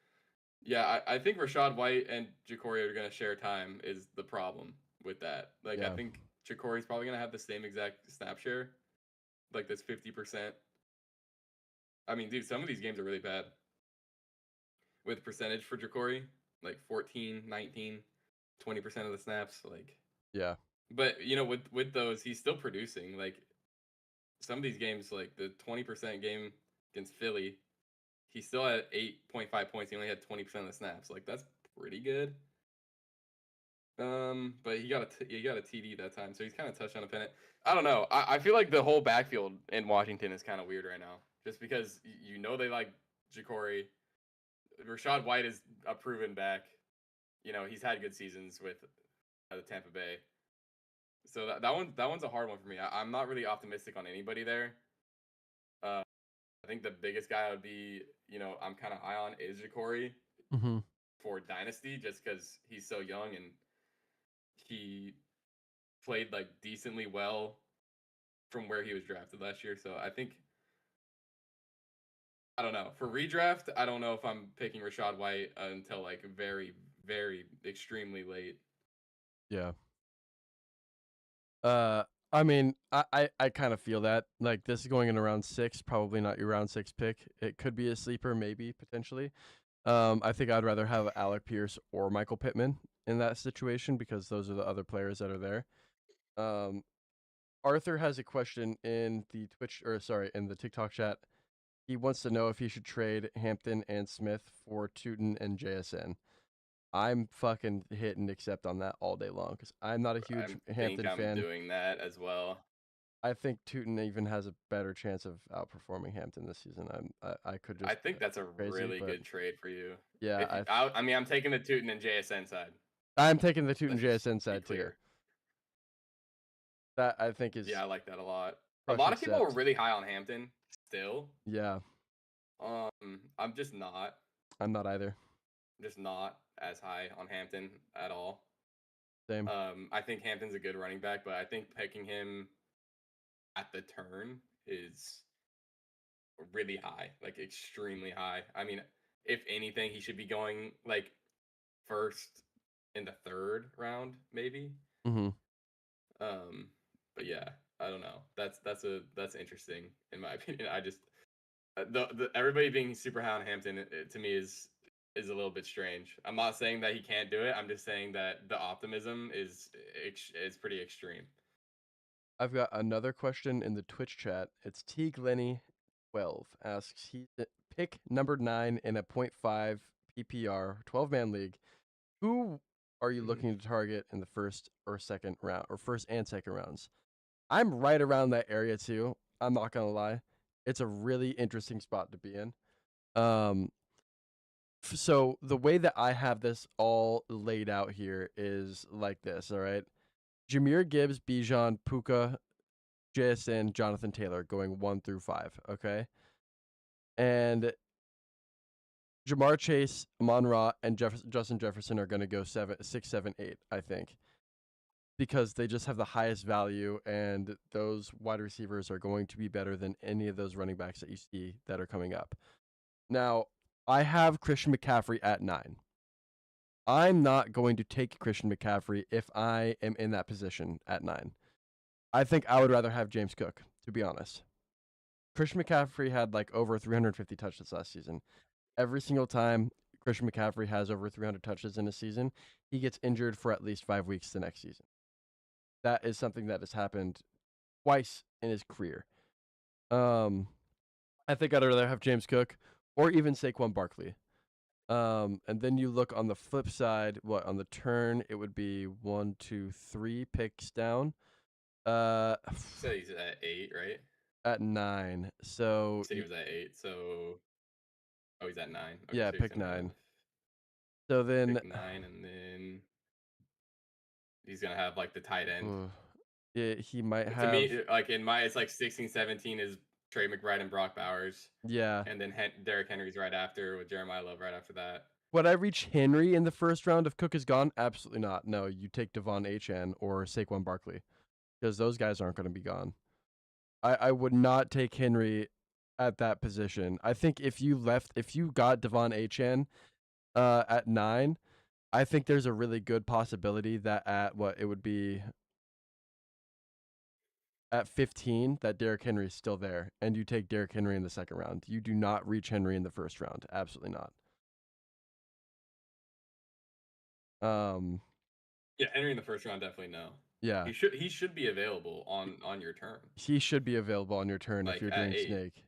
S2: yeah, I think Rashad White and Jacory are going to share time is the problem with that. Like, I
S1: Yeah.
S2: think Jacory's probably going to have the same exact snap share, like this 50%. I mean, dude, some of these games are really bad with percentage for Jacory, like 14, 19, 20% of the snaps. Like,
S1: Yeah.
S2: but you know, with those, he's still producing. Like some of these games, like the 20% game against Philly, he still had 8.5 points. He only had 20% of the snaps. Like that's pretty good. But he got a TD that time, so he's kind of touched on a pennant. I don't know. I feel like the whole backfield in Washington is kind of weird right now, just because you know they like Jacory. Rashad White is a proven back. You know he's had good seasons with the Tampa Bay. So that one's a hard one for me. I'm not really optimistic on anybody there. Uh, I think the biggest guy I would be, you know, I'm kind of high on is Jacory
S1: Mhm.
S2: for Dynasty, just because he's so young and he played like decently well from where he was drafted last year. So I think I don't know for redraft. I don't know if I'm picking Rashad White until like very, very extremely late.
S1: Yeah. Uh, I mean, I kind of feel that. Like this is going in around 6, probably not your round 6 pick. It could be a sleeper, maybe potentially. I think I'd rather have Alec Pierce or Michael Pittman in that situation because those are the other players that are there. Um, Arthur has a question in the in the TikTok chat. He wants to know if he should trade Hampton and Smith for Tootin and JSN. I'm fucking hit and accept on that all day long because I'm not a huge
S2: I think
S1: Hampton
S2: I'm
S1: fan.
S2: doing that as well.
S1: I think Tootin even has a better chance of outperforming Hampton this season. I could
S2: I
S1: just
S2: think that's a
S1: crazy,
S2: really
S1: but
S2: good trade for you.
S1: yeah,
S2: If you, I mean, I'm taking the Tootin and JSN side.
S1: I'm taking the Tootin
S2: Let's just
S1: JSN
S2: be
S1: side too.
S2: clear.
S1: That I think is
S2: Yeah, I like that a lot. A
S1: crush
S2: lot of people are
S1: accept.
S2: really high on Hampton still.
S1: Yeah,
S2: I'm just not.
S1: I'm not either.
S2: Just not as high on Hampton at all.
S1: Same.
S2: I think Hampton's a good running back, but I think picking him at the turn is really high, like extremely high. I mean, if anything, he should be going like first in the third round, maybe.
S1: Mm-hmm.
S2: Um, but yeah, I don't know. That's interesting in my opinion. I just the everybody being super high on Hampton to me is a little bit strange. I'm not saying that he can't do it. I'm just saying that the optimism is pretty extreme.
S1: I've got another question in the Twitch chat. It's T Glenny 12 asks pick number 9 in a .5 PPR 12-man league. Who are you
S2: Mhm.
S1: looking to target in the first or second round or first and second rounds? I'm right around that area too. I'm not gonna lie. It's a really interesting spot to be in. Um, so the way that I have this all laid out here is like this. All right, Jameer Gibbs, Bijan, Puka, JSN, Jonathan Taylor, going 1 through 5. Okay, and Jamar Chase, Amon Ra, and Justin Jefferson are going to go 6, 7, 8. I think because they just have the highest value, and those wide receivers are going to be better than any of those running backs that you see that are coming up. Now, I have Christian McCaffrey at 9. I'm not going to take Christian McCaffrey if I am in that position at 9. I think I would rather have James Cook, to be honest. Christian McCaffrey had like over 350 touches last season. Every single time Christian McCaffrey has over 300 touches in a season, he gets injured for at least 5 weeks the next season. That is something that has happened twice in his career. Um, I think I'd rather have James Cook or even Saquon Barkley. And then you look on the flip side, what on the turn it would be 1, 2, 3 picks down. Uh,
S2: Said he's at 8, right?
S1: at 9. So
S2: Said he was at 8, so oh, he's at 9. Okay,
S1: yeah,
S2: so he's
S1: pick
S2: gonna have
S1: 9. So then,
S2: pick 9, and then he's gonna have like the tight end.
S1: He might
S2: To
S1: have.
S2: me, like in my, it's like 16, 17 is Trey McBride and Brock Bowers,
S1: Yeah.
S2: and then Derrick Henry's right after with Jeremiah Love right after that.
S1: Would I reach Henry in the first round if Cook is gone? Absolutely not. No, you take Devon Achane or Saquon Barkley because those guys aren't going to be gone. I would not take Henry at that position. I think if you got Devon Achane at 9, I think there's a really good possibility that at what it would be at 15 that Derrick Henry is still there, and you take Derrick Henry in the second round. You do not reach Henry in the first round. Absolutely not.
S2: Yeah, Henry in the first round, definitely no.
S1: Yeah,
S2: He should be available on your turn.
S1: he should be available on your turn if
S2: Like
S1: you're
S2: at
S1: doing
S2: 8.
S1: snake.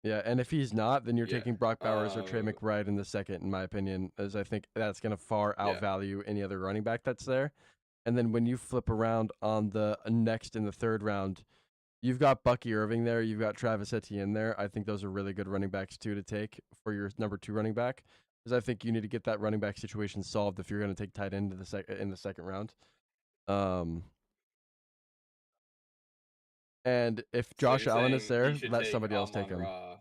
S1: Yeah, and if he's not, then you're
S2: Yeah.
S1: taking Brock Bowers or Trey McBride in the second, in my opinion, as I think that's going to far
S2: Yeah.
S1: outvalue any other running back that's there. And then when you flip around on the next in the third round, you've got Bucky Irving there, you've got Travis Etienne there. I think those are really good running backs too to take for your number 2 running back, because I think you need to get that running back situation solved if you're going to take tight end in the second round. And if
S2: So
S1: Josh
S2: you're
S1: Allen is
S2: saying
S1: there,
S2: you should
S1: let
S2: take
S1: somebody else take
S2: Amon
S1: him.
S2: Ra.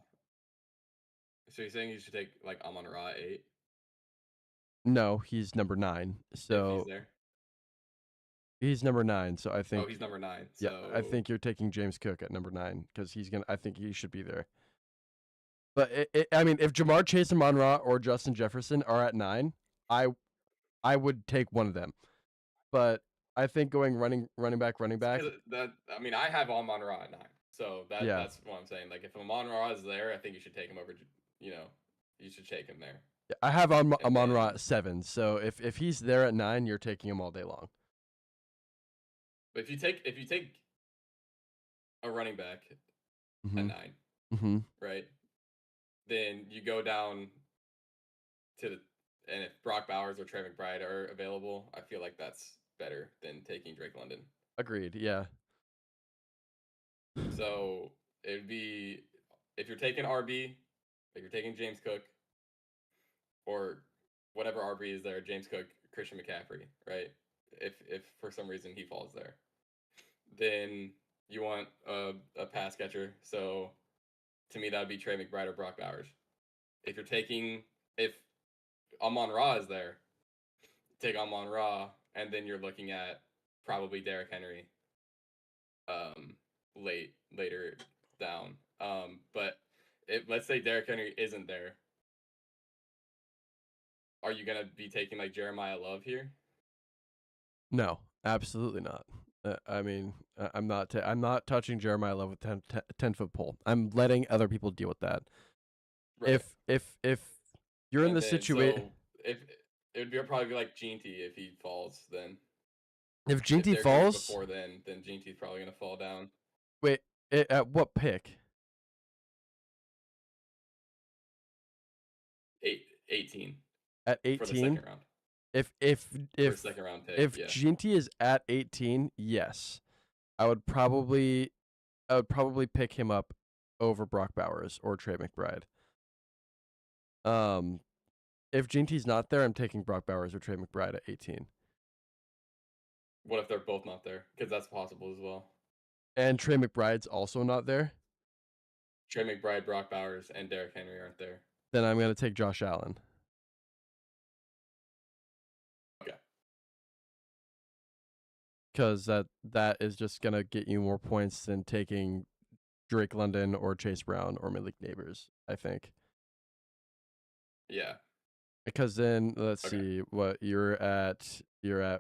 S2: So you're saying you should take like Amon Ra at 8?
S1: No, he's number 9.
S2: If
S1: So
S2: he's there.
S1: he's number 9. So I think
S2: Oh, he's number 9.
S1: yeah,
S2: So
S1: I think you're taking James Cook at number 9 because I think he should be there. But I mean, if Jamar Chase and Amon-Ra or Justin Jefferson are at 9, I would take one of them. But I think going running back.
S2: that, I mean, I have Amon Ra at 9. So
S1: Yeah.
S2: that's what I'm saying. Like if Amon Ra is there, I think you should take him over. You should take him there.
S1: I have Amon-Ra at 7. So if he's there at 9, you're taking him all day long.
S2: But if you take a running back
S1: mm-hmm.
S2: at
S1: 9,
S2: right? Then you go down and if Brock Bowers or Trey McBride are available, I feel like that's better than taking Drake London.
S1: Agreed. Yeah.
S2: So it'd be, if you're taking RB, if you're taking James Cook, or whatever RB is there, James Cook, Christian McCaffrey, right? If for some reason he falls there, then you want a pass catcher. So to me, that would be Trey McBride or Brock Bowers. If Amon Ra is there, take Amon Ra, and then you're looking at probably Derrick Henry later down. But let's say Derrick Henry isn't there, are you gonna be taking like Jeremiah Love here?
S1: No, absolutely not. I mean, I'm not touching Jeremiah Love with 10-foot pole. I'm letting other people deal with that. Right. If you're in the situation,
S2: if it would probably be like Ginty if he falls, then
S1: if Ginty falls
S2: before then Ginty's probably gonna fall down.
S1: Wait, at what pick?
S2: 18.
S1: At 18
S2: for the second round.
S1: If
S2: second round pick,
S1: if Ginty is at 18, yes, I would probably pick him up over Brock Bowers or Trey McBride. If Ginty's not there, I'm taking Brock Bowers or Trey McBride at 18.
S2: What if they're both not there? Because that's possible as well.
S1: And Trey McBride's also not there?
S2: Trey McBride, Brock Bowers, and Derrick Henry aren't there.
S1: Then I'm going to take Josh Allen.
S2: Okay.
S1: Because that is just going to get you more points than taking Drake London or Chase Brown or Malik Neighbors, I think.
S2: Yeah.
S1: Because then let's see what you're at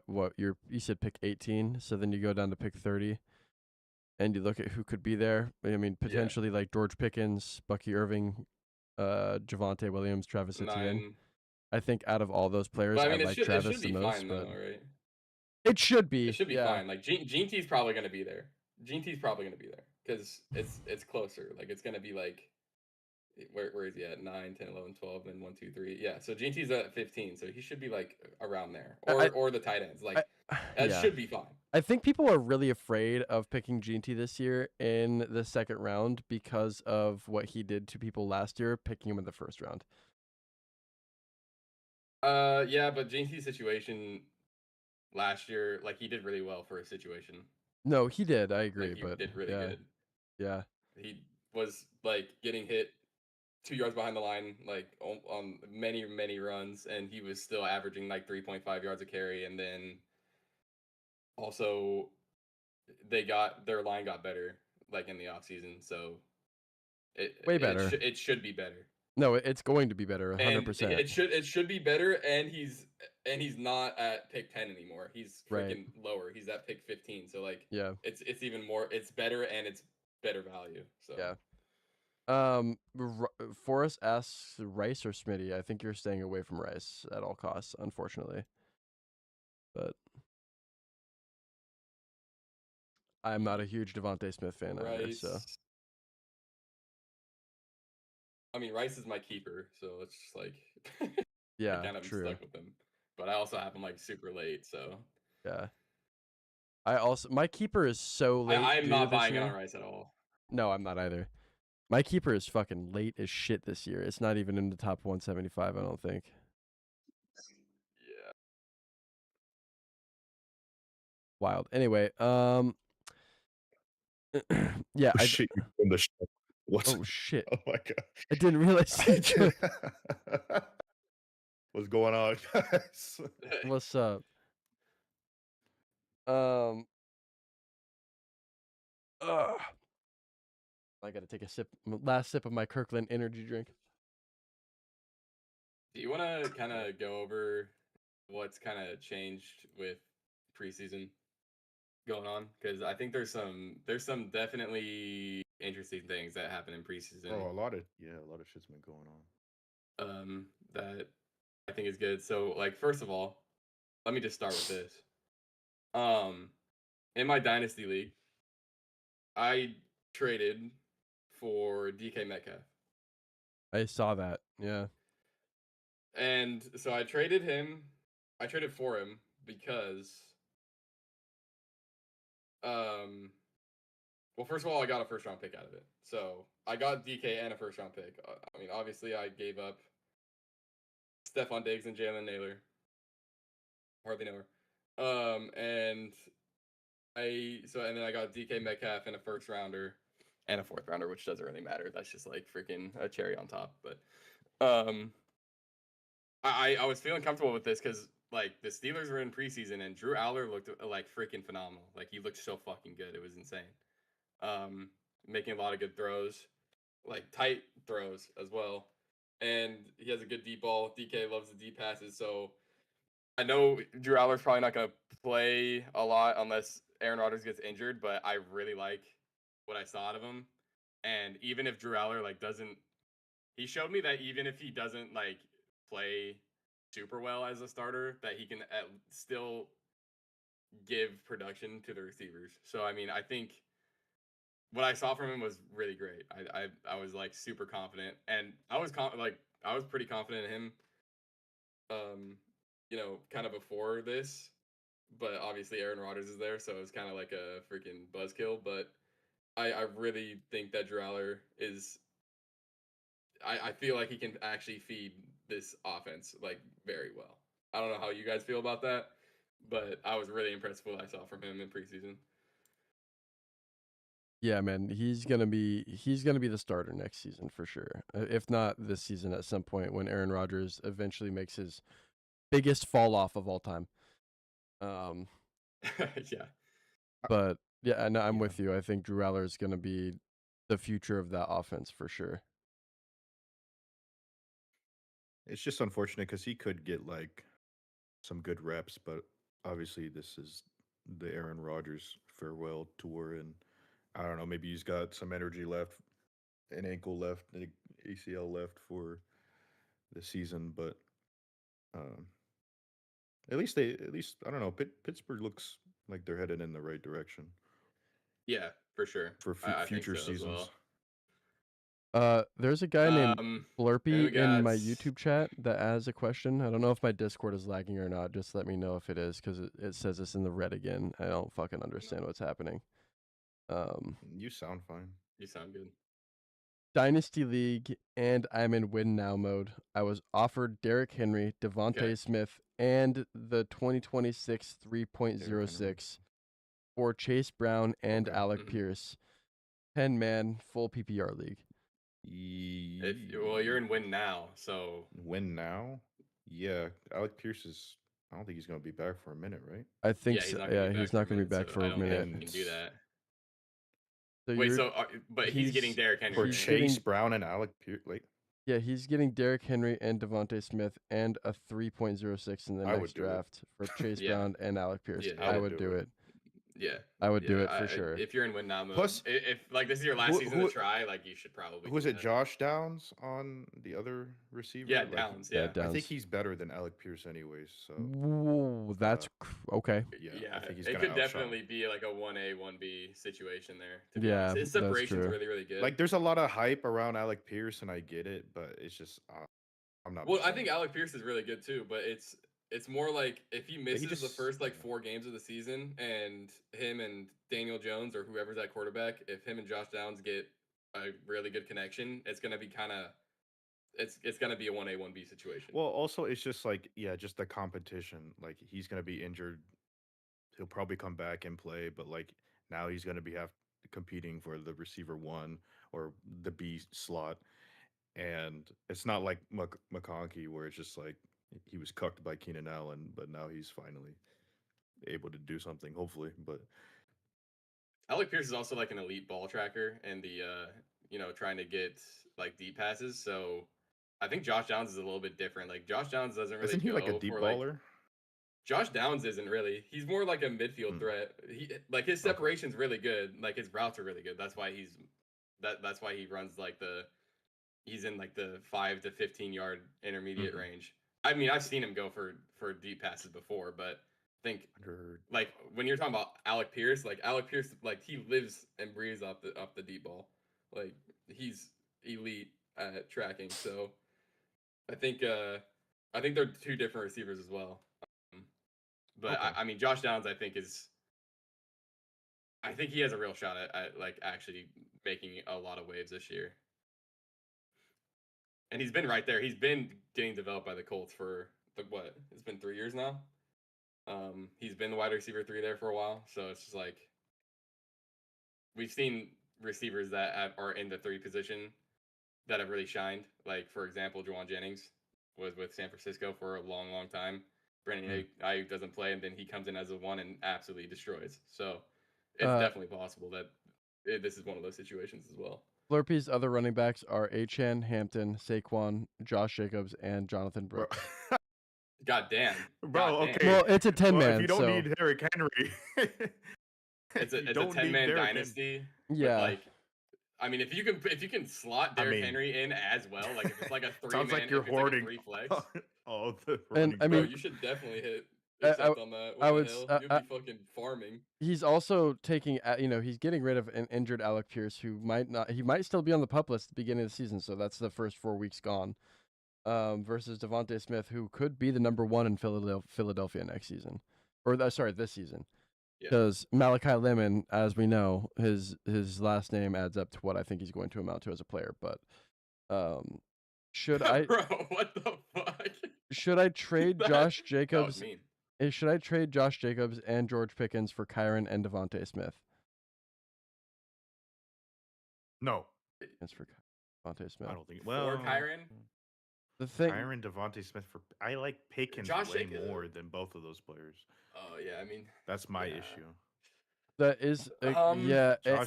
S1: what you said pick 18, so then you go down to pick 30 and you look at who could be there. I mean, potentially like George Pickens, Bucky Irving, Javonte Williams, Travis Etienne. I think out of all those players, I like Travis the most. But
S2: right?
S1: It should be.
S2: It should be fine. Like Ginty's probably going to be there. Ginty's probably going to be there because it's closer. Like it's going to be like, where is he at? 9, 10, 11, 12, and 1, 2, 3. Yeah, so Ginty's at 15, so he should be like around there, or the tight ends. Like that should be fine.
S1: I think people are really afraid of picking Ginty this year in the second round because of what he did to people last year, picking him in the first round.
S2: Yeah, but Ginty's situation last year, like he did really well for his situation.
S1: No, he did. I
S2: Like
S1: agree,
S2: he
S1: but
S2: did really
S1: yeah,
S2: good.
S1: yeah,
S2: He was like getting hit 2 yards behind the line, like on many runs, and he was still averaging like 3.5 yards a carry. And then also their line got better like in the offseason, so
S1: way better.
S2: it should be better.
S1: No, it's going to be better,
S2: And
S1: 100%.
S2: it should be better, and he's not at pick 10 anymore. He's
S1: Right.
S2: freaking lower. He's at pick 15. So like
S1: Yeah,
S2: it's even more, it's better, and it's better value. So
S1: yeah. Forrest asks Rice or Smitty. I think you're staying away from Rice at all costs, unfortunately. But I'm not a huge Devontae Smith fan either. So
S2: Rice, I mean Rice is my keeper, so it's just like I
S1: yeah,
S2: kind of am
S1: true.
S2: stuck with him. But I also have him like super late, so
S1: Yeah. I also my keeper is so late
S2: I'm
S1: due to
S2: not
S1: this
S2: buying in on
S1: year.
S2: Rice at all.
S1: No, I'm not either. My keeper is fucking late as shit this year. It's not even in the top 175, I don't think.
S2: Yeah.
S1: Wild. Anyway, yeah,
S3: Oh shit, you from the show. What's
S1: oh shit.
S3: oh my god.
S1: I didn't realize you joined.
S3: What's going on, guys?
S1: What's up? Um ugh. I gotta take a last sip of my Kirkland energy drink.
S2: Do you want to kind of go over what's kind of changed with preseason going on? Because I think there's some definitely interesting things that happen in preseason.
S3: Oh, a lot of shit's been going on.
S2: That I think is good. So like first of all, let me just start with this. In my dynasty league, I traded for DK Metcalf.
S1: I saw that. Yeah.
S2: And so I traded him. I traded for him because well, first of all, I got a first round pick out of it. So I got DK and a first round pick. I mean, obviously, I gave up Stephon Diggs and Jalen Naylor. Hardly know her. And and then I got DK Metcalf and a first rounder and a fourth rounder, which doesn't really matter. That's just like freaking a cherry on top. But um, I was feeling comfortable with this because like the Steelers were in preseason and Drew Aller looked like freaking phenomenal. Like he looked so fucking good. It was insane. Making a lot of good throws, like tight throws as well. And he has a good deep ball. DK loves the deep passes. So I know Drew Aller's probably not going to play a lot unless Aaron Rodgers gets injured, but I really like what I saw out of him. And even if Drew Aller like doesn't, he showed me that even if he doesn't like play super well as a starter, that he can still give production to the receivers. So I mean, I think what I saw from him was really great. I was like super confident, and I was I was pretty confident in him. Kind of before this, but obviously Aaron Rodgers is there, so it's kind of like a freaking buzzkill. But I really think that Drew Aller is. I feel like he can actually feed this offense like very well. I don't know how you guys feel about that, but I was really impressed with what I saw from him in preseason.
S1: Yeah, man, he's gonna be the starter next season for sure. If not this season, at some point when Aaron Rodgers eventually makes his biggest fall off of all time.
S2: Yeah.
S1: But yeah, no, I'm
S3: Yeah.
S1: with you. I think Drew Aller is gonna be the future of that offense for sure.
S3: It's just unfortunate because he could get like some good reps, but obviously this is the Aaron Rodgers farewell tour, and I don't know, maybe he's got some energy left, an ankle left, an ACL left for the season, but um, at least I don't know. Pittsburgh looks like they're headed in the right direction
S2: Yeah, for sure.
S3: for
S2: I think
S3: future
S2: so as
S3: seasons.
S2: well.
S1: There's a guy named
S2: Then
S1: Blurpy
S2: we
S1: in
S2: got
S1: my YouTube chat that has a question. I don't know if my Discord is lagging or not. Just let me know if it is, because it says it's in the red again. I don't fucking understand what's happening.
S3: You sound fine.
S2: You sound good.
S1: Dynasty League, and I'm in win now mode. I was offered Derrick Henry, Devontae
S2: Okay.
S1: Smith, and the 2026 3.06 for Chase Brown and
S3: Okay.
S1: Alec Pierce. 10-man full PPR league.
S2: Well, you're in win now, so
S3: Win now? Yeah, Alec Pierce is. I don't think he's going to be back for a minute, right?
S1: I think
S2: yeah, he's
S1: so.
S2: not gonna
S1: Yeah,
S2: be
S1: he's
S2: back
S1: not
S2: for a
S1: going to be
S2: minute,
S1: back
S2: so
S1: for
S2: I
S1: a
S2: don't think
S1: minute.
S2: you can do that.
S1: So
S2: Wait,
S1: you're,
S2: but he's getting Derrick Henry.
S3: For
S2: right?
S3: Chase Brown and Alec Pierce. Like,
S1: yeah, he's getting Derrick Henry and Devontae Smith and a 3.06 in the
S3: I would
S1: next
S3: do it.
S1: draft for Chase
S2: Yeah.
S1: Brown and Alec Pierce.
S2: Yeah,
S1: I
S3: I
S1: would
S3: would
S1: do
S3: do
S1: it.
S3: it.
S2: Yeah,
S1: I would do
S2: yeah,
S1: it for sure.
S2: If you're in win now mode,
S3: Plus-
S2: if like this is your last
S3: Who-
S2: season
S3: who-
S2: to try, like you should probably.
S3: who was
S2: do
S3: it?
S2: that.
S3: Josh Downs on the other receiver?
S2: Yeah,
S3: Like,
S2: Downs.
S1: Yeah,
S2: Yeah,
S1: Downs.
S3: I think he's better than Alec Pierce, anyways. So
S1: Whoa, that's okay.
S3: yeah,
S2: yeah.
S3: I think he's
S2: It
S3: gonna
S2: could
S3: outshine him.
S2: definitely be like a 1A, 1B situation there. To be
S1: Yeah,
S2: honest. His
S1: that's
S2: separation's
S1: true.
S2: really, really good.
S3: Like, there's a lot of hype around Alec Pierce, and I get it, but it's just I'm not.
S2: well, I
S3: buying
S2: think
S3: it.
S2: Alec Pierce is really good too, but it's more like if he misses the
S3: just-
S2: first like 4 games of the season, and him and Daniel Jones or whoever's at quarterback, if him and Josh Downs get a really good connection, it's gonna be kind of it's gonna be a 1A, 1B situation.
S3: Well, also it's just like just the competition. Like, he's gonna be injured. He'll probably come back and play, but like now he's gonna be competing for the receiver 1 or the B slot, and it's not like McConkey where it's just like he was cucked by Keenan Allen, but now he's finally able to do something. Hopefully, but
S2: Alec Pierce is also like an elite ball tracker and the trying to get like deep passes. So I think Josh Downs is a little bit different. Like Josh Downs doesn't really
S3: isn't he
S2: go
S3: like a deep
S2: for,
S3: baller?
S2: Josh Downs isn't really. He's more like a midfield threat. He like his separation's really good. Like his routes are really good. That's why that's why he runs like he's in like the 5 to 15 yard intermediate range. I mean, I've seen him go for deep passes before, but I think like when you're talking about Alec Pierce, like he lives and breathes off the deep ball. Like he's elite at tracking. So I think they're 2 different receivers as well. But
S3: Okay.
S2: I mean, Josh Downs, I think he has a real shot at like actually making a lot of waves this year. And he's been right there. He's been getting developed by the Colts for it's been 3 years now. He's been the wide receiver 3 there for a while. So it's just like we've seen receivers that are in the 3 position that have really shined. Like, for example, Juwan Jennings was with San Francisco for a long, long time. Brandon Ayuk doesn't play, and then he comes in as a 1 and absolutely destroys. So it's definitely possible that this is one of those situations as well.
S1: Slurpee's other running backs are Achane, Hampton, Saquon, Josh Jacobs, and Jonathan Brooks.
S2: God damn.
S3: Bro, okay.
S1: Well, it's a 10-man.
S3: If you don't
S1: so
S3: need Derrick Henry,
S2: it's a 10-man dynasty.
S1: yeah.
S2: Like, I mean, if you can slot Derrick Henry in as well, like if it's like a 3-man,
S3: sounds like you're hoarding
S2: like a 3 flex.
S3: all the
S1: And, I
S2: Bro,
S1: mean,
S2: you should definitely hit
S1: I
S2: accept on that. What
S1: I
S2: the
S1: would
S2: hell?
S1: s-
S2: You'll be fucking farming.
S1: he's also taking, he's getting rid of an injured Alec Pierce who he might still be on the PUP list at the beginning of the season. So that's the first 4 weeks gone. Versus Devontae Smith, who could be the number 1 in Philadelphia next season, or this season. Because Malachi Lemon, as we know, his last name adds up to what I think he's going to amount to as a player. But should I?
S2: Bro, what the fuck?
S1: Should I trade Josh
S2: That was
S1: Jacobs?
S2: mean.
S1: Should I trade Josh Jacobs and George Pickens for Kyron and Devontae Smith?
S3: No,
S1: That's for Devontae Smith.
S3: I don't think.
S2: For
S3: Well,
S2: Kyron?
S1: The thing,
S3: Kyron, Devontae Smith. I like Pickens
S2: Josh
S3: way
S2: Jacobs-
S3: more than both of those players.
S2: Oh yeah, I mean,
S3: That's my
S2: Yeah.
S3: issue.
S1: that is,
S2: Josh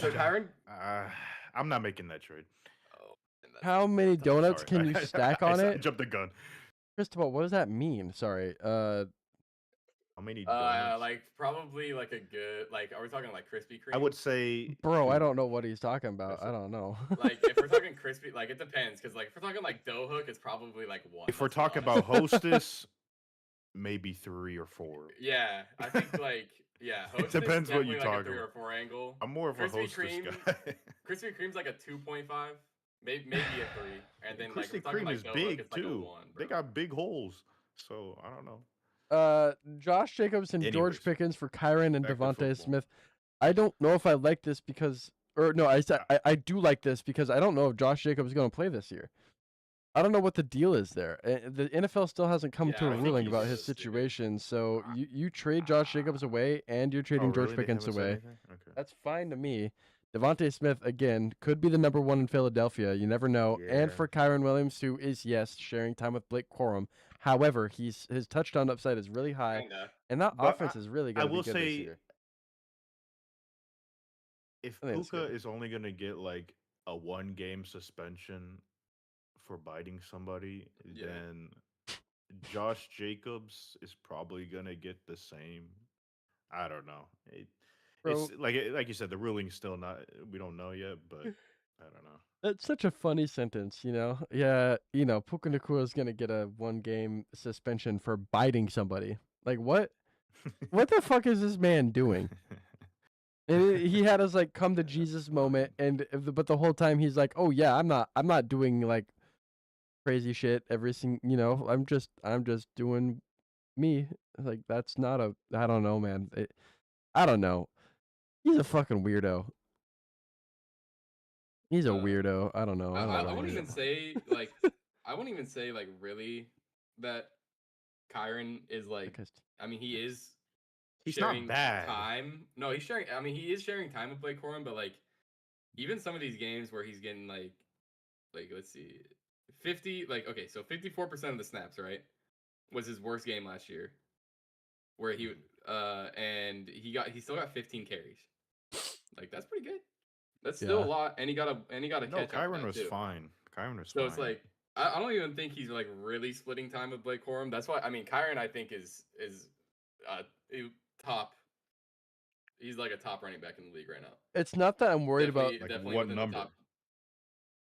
S2: so
S3: Josh-
S2: Kyron.
S3: I'm not making that trade.
S2: Oh, and that's-
S1: how many donuts
S3: Sorry.
S1: can you stack on
S3: I
S1: it?
S3: jumped the gun.
S1: Cristobal, what does that mean? Sorry.
S3: How many donuts?
S2: like probably like a good are we talking like Krispy Kreme?
S3: I would say.
S1: Bro, I
S3: two.
S1: don't know what he's talking about.
S3: That's
S1: I
S3: it.
S1: don't know.
S2: Like if we're talking crispy, like it depends, because like if we're talking like dough hook, it's probably like 1.
S3: If we're
S2: let's be
S3: talking
S2: honest.
S3: about Hostess, maybe 3 or 4.
S2: Yeah, I think
S3: It depends what you
S2: like
S3: talk
S2: a 3
S3: about.
S2: or 4 angle.
S3: I'm more of a
S2: Krispy
S3: Hostess
S2: Kreme-
S3: guy.
S2: Krispy Kreme's like a 2.5, maybe a 3, and then like if
S3: Krispy
S2: we're talking
S3: Kreme
S2: like
S3: is
S2: dough hook,
S3: big
S2: it's like a
S3: too.
S2: 1.
S3: They
S2: bro.
S3: got big holes, so I don't know.
S1: Josh Jacobs and George
S3: Anyways,
S1: Pickens for Kyron and
S3: back to
S1: Devontae
S3: football.
S1: Smith. I don't know if I like this because, or no, I said I do like this because I don't know if Josh Jacobs is going to play this year. I don't know what the deal is there. The NFL still hasn't come
S2: Yeah,
S1: to
S2: I
S1: a
S2: don't think
S1: ruling
S2: he's
S1: about
S2: so
S1: his
S2: stupid.
S1: situation. So you trade Josh Jacobs away and you're
S3: Oh,
S1: trading George
S3: really? They
S1: Pickens
S3: haven't said
S1: away.
S3: anything? Okay.
S1: That's fine to me. Devontae Smith again could be the number one in Philadelphia. You never know. And
S3: Yeah.
S1: for Kyron Williams, who is sharing time with Blake Corum. However, his touchdown upside is really high,
S2: Kinda.
S1: and that
S3: But
S1: offense is really
S3: I
S1: going to be
S3: will
S1: good this
S3: say,
S1: year.
S3: if
S1: I think it's
S3: Puka
S1: good.
S3: is only gonna get like a 1-game suspension for biting somebody,
S2: Yeah.
S3: then Josh Jacobs is probably gonna get the same. I don't know.
S1: Bro,
S3: It's like you said, the ruling's still not. We don't know yet, but I don't know.
S1: that's such a funny sentence, you know? Yeah, Puka Nacua is going to get a 1-game suspension for biting somebody. Like, what? What the fuck is this man doing? And he had his like come to
S3: Yeah,
S1: Jesus
S3: fine.
S1: moment, but the whole time he's like, "Oh yeah, I'm not doing like crazy shit every single. I'm just doing me." Like that's not a. I don't know, man. I don't know. He's a fucking weirdo. He's a weirdo. I don't know. I don't
S2: I
S1: really
S2: wouldn't
S1: know.
S2: even say like I wouldn't even say like really that Kyron is like.
S1: Because
S2: I mean, he is
S3: He's
S2: sharing
S3: not bad.
S2: time. No, he's sharing. I mean, he is sharing time with Blake Corum, but like even some of these games where he's getting like let's see, 50 like okay, so 54% of the snaps right was his worst game last year, where he and he still got 15 carries. Like that's pretty good. That's still a
S1: Yeah.
S2: lot, and he got a
S3: No,
S2: catch after
S3: Kyron
S2: that
S3: was
S2: too.
S3: fine. Kyron was
S2: So
S3: fine.
S2: it's like I don't even think he's like really splitting time with Blake Corum. That's why I mean Kyron I think is top. He's like a top running back in the league right now.
S1: It's not that I'm worried about.
S3: Like,
S2: Definitely
S3: what
S2: within
S3: number?
S2: the top,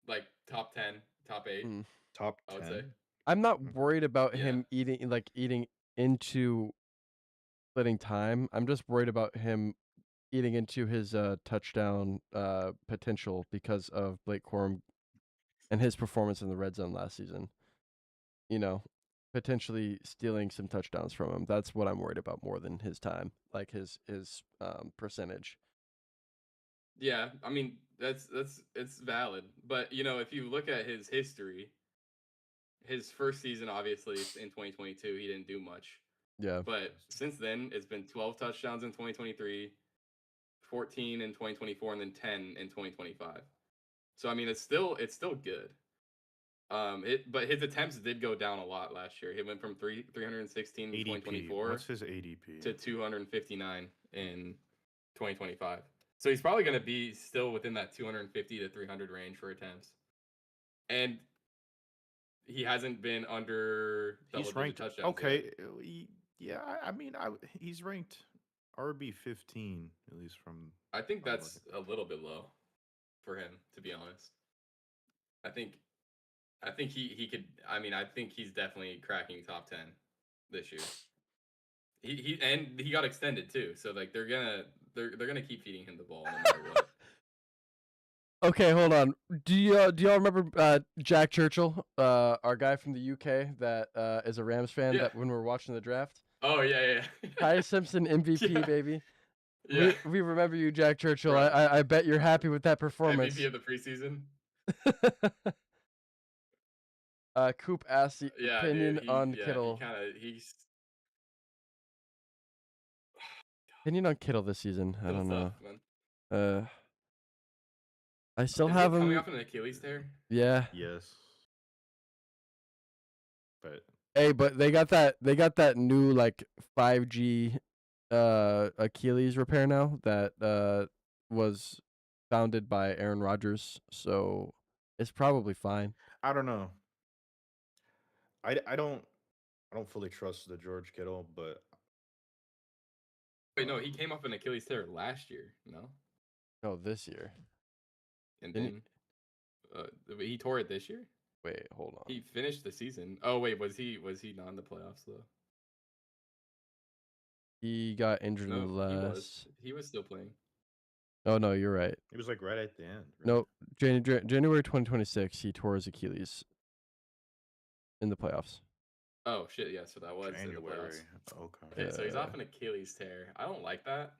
S2: like top 10, top 8.
S3: Top
S2: I would
S3: 10.
S2: say.
S1: I'm not worried about
S2: Yeah.
S1: him eating into splitting time. I'm just worried about him eating into his touchdown potential because of Blake Corum and his performance in the red zone last season. Potentially stealing some touchdowns from him. That's what I'm worried about more than his time, like his percentage.
S2: Yeah, I mean it's valid, but if you look at his history, his first season obviously in 2022 he didn't do much.
S1: Yeah.
S2: But since then it's been 12 touchdowns in 2023, 14 in 2024, and then 10 in 2025. So I mean it's still good. But his attempts did go down a lot last year. He went from 316 in
S3: ADP.
S2: 2024
S3: What's his ADP?
S2: to 259 in 2025. So he's probably going to be still within that 250 to 300 range for attempts. And he hasn't been under
S3: He's ranked
S2: touchdowns
S3: okay.
S2: yet.
S3: Yeah, I mean, he's ranked RB 15 at least from.
S2: I think that's a little bit low for him, to be honest. I think he could. I mean, I think he's definitely cracking top 10 this year. He got extended too, so like they're gonna keep feeding him the ball no matter what.
S1: Okay, hold on. Do y'all remember Jack Churchill, our guy from the UK that is a Rams fan?
S2: Yeah.
S1: That when we were watching the draft.
S2: Oh yeah.
S1: Ty Simpson MVP,
S2: Yeah.
S1: baby.
S2: Yeah.
S1: We remember you, Jack Churchill.
S2: Right.
S1: I bet you're happy with that performance.
S2: MVP of the preseason.
S1: Coop asked the opinion on Kittle.
S2: He's
S1: Opinion on Kittle this season. I don't know.
S2: Man.
S1: I still
S2: Is
S1: have
S2: he
S1: him
S2: coming off an Achilles tear.
S1: Yeah.
S3: Yes. But
S1: hey, but they got that new like 5G Achilles repair now that was founded by Aaron Rodgers, so it's probably fine.
S3: I don't know. I don't fully trust the George Kittle, but
S2: Wait, no, he came off an Achilles tear last year. No.
S1: No, this year.
S2: And then he tore it this year.
S1: Wait, hold on.
S2: He finished the season. Oh wait, was he not in the playoffs though?
S1: He got injured in the last.
S2: He was still playing.
S1: Oh no, you're right.
S3: it was like right at the end. Right?
S1: No, January 2026, he tore his Achilles in the playoffs.
S2: Oh shit, yeah. So that was
S3: January.
S2: in the playoffs.
S3: Okay.
S2: Okay, so he's off an Achilles tear. I don't like that.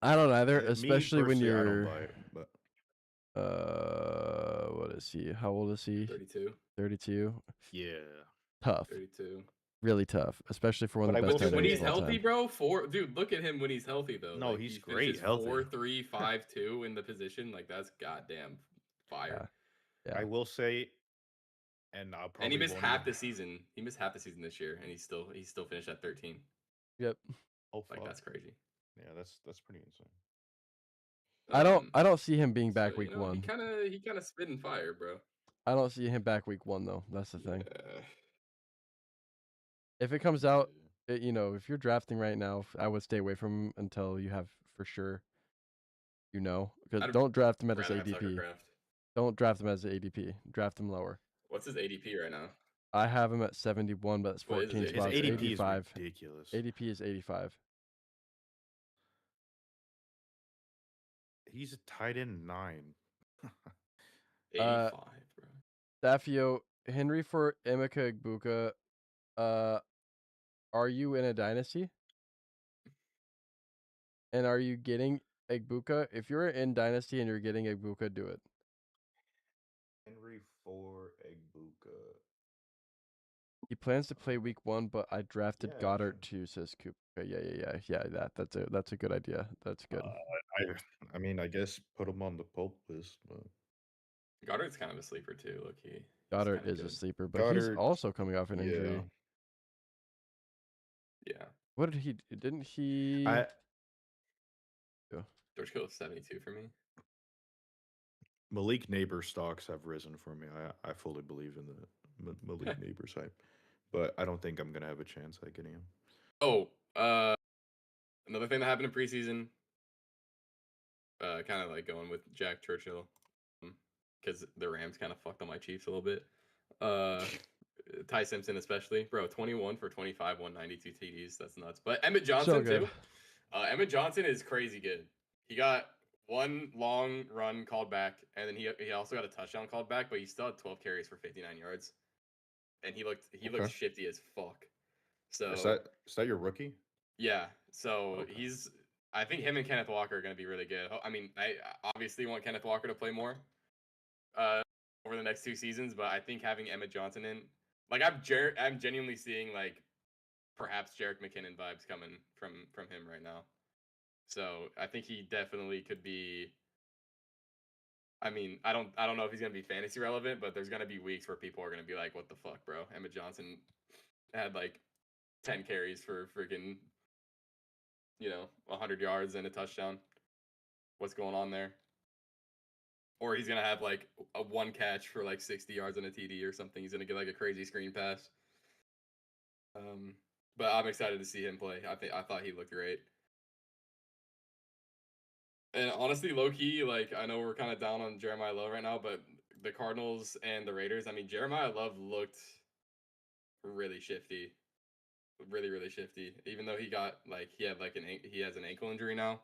S1: I don't either,
S3: Me
S1: especially when
S3: personally, I
S1: you're.
S3: don't buy it, but
S1: What is he? How old is he?
S2: 32.
S1: 32.
S3: Yeah.
S1: Tough.
S2: 32.
S1: Really tough, especially for one
S3: But
S1: of the
S3: I
S1: best
S3: will
S1: tight
S2: When
S3: say-
S1: ends
S2: he's
S1: of all
S2: healthy,
S1: time.
S2: bro, dude, look at him when he's healthy though.
S3: No,
S2: like,
S3: he's
S2: he
S3: great
S2: finishes
S3: healthy.
S2: 4-3, 5-2 in the position. Like that's goddamn fire.
S1: Yeah.
S3: I will say, and I'll probably
S2: And he missed
S3: won't
S2: half
S3: even-
S2: the season. He missed half the season this year, and he still finished at 13.
S1: Yep.
S3: Oh
S2: Like
S3: fuck.
S2: that's crazy.
S3: Yeah, that's pretty insane.
S1: I don't see him being back
S2: so,
S1: week
S2: you know,
S1: one.
S2: He kind of spitting fire, bro.
S1: I don't see him back week one though. That's the thing.
S2: Yeah.
S1: If it comes out, you know, if you're drafting right now, I would stay away from him until you have for sure. You know, because
S2: I'd
S1: don't draft him at his
S2: rather have Tucker
S1: ADP.
S2: Kraft.
S1: Don't draft him as an ADP. Draft him lower.
S2: What's his ADP right now?
S1: I have him at 71, but it's
S2: What is
S1: 14
S2: his
S3: His
S1: spots.
S3: ADP
S1: 85.
S3: is ridiculous.
S1: ADP is 85.
S3: He's a tight end 9.
S2: 85, bro.
S1: Safio, Henry for Emeka Egbuka. Are you in a dynasty? And are you getting Egbuka? If you're in dynasty and you're getting Egbuka, do it.
S3: Henry for Egbuka.
S1: He plans to play week one, but I drafted
S3: Yeah,
S1: Goddard too, says Cooper. Yeah. That's a good idea. That's good.
S3: I mean, I guess put him on the pulp list, but
S2: Goddard's kind of a sleeper too, low key.
S1: Goddard is a sleeper, but he's
S3: Goddard,
S1: also coming off an injury.
S2: Yeah.
S1: What did he? Didn't he?
S2: George Kittle 72 for me.
S3: Malik Neighbor stocks have risen for me. I fully believe in the Malik Neighbors hype, but I don't think I'm gonna have a chance at getting him.
S2: Oh, another thing that happened in preseason. Kind of like going with Jack Churchill, because the Rams kind of fucked on my Chiefs a little bit. Ty Simpson especially, bro, 21 for 25, 192 TDs. That's nuts. But Emmett Johnson too. Emmett Johnson is crazy good. He got one long run called back, and then he also got a touchdown called back, but he still had 12 carries for 59 yards, and he looked shifty as fuck. So
S3: Is that your rookie?
S2: yeah. So
S3: Okay.
S2: I think him and Kenneth Walker are going to be really good. I mean, I obviously want Kenneth Walker to play more over the next 2 seasons, but I think having Emmett Johnson in, like, I'm genuinely seeing like perhaps Jerick McKinnon vibes coming from him right now. So I think he definitely could be. I mean, I don't know if he's gonna be fantasy relevant, but there's gonna be weeks where people are gonna be like, "What the fuck, bro?" Emmett Johnson had like 10 carries for freaking, 100 yards and a touchdown. What's going on there? Or he's gonna have like a one catch for like 60 yards and a TD or something. He's gonna get like a crazy screen pass. But I'm excited to see him play. I thought he looked great. And honestly, low key, like, I know we're kind of down on Jeremiah Love right now, but the Cardinals and the Raiders, I mean, Jeremiah Love looked really shifty, really, really shifty. Even though he has an ankle injury now.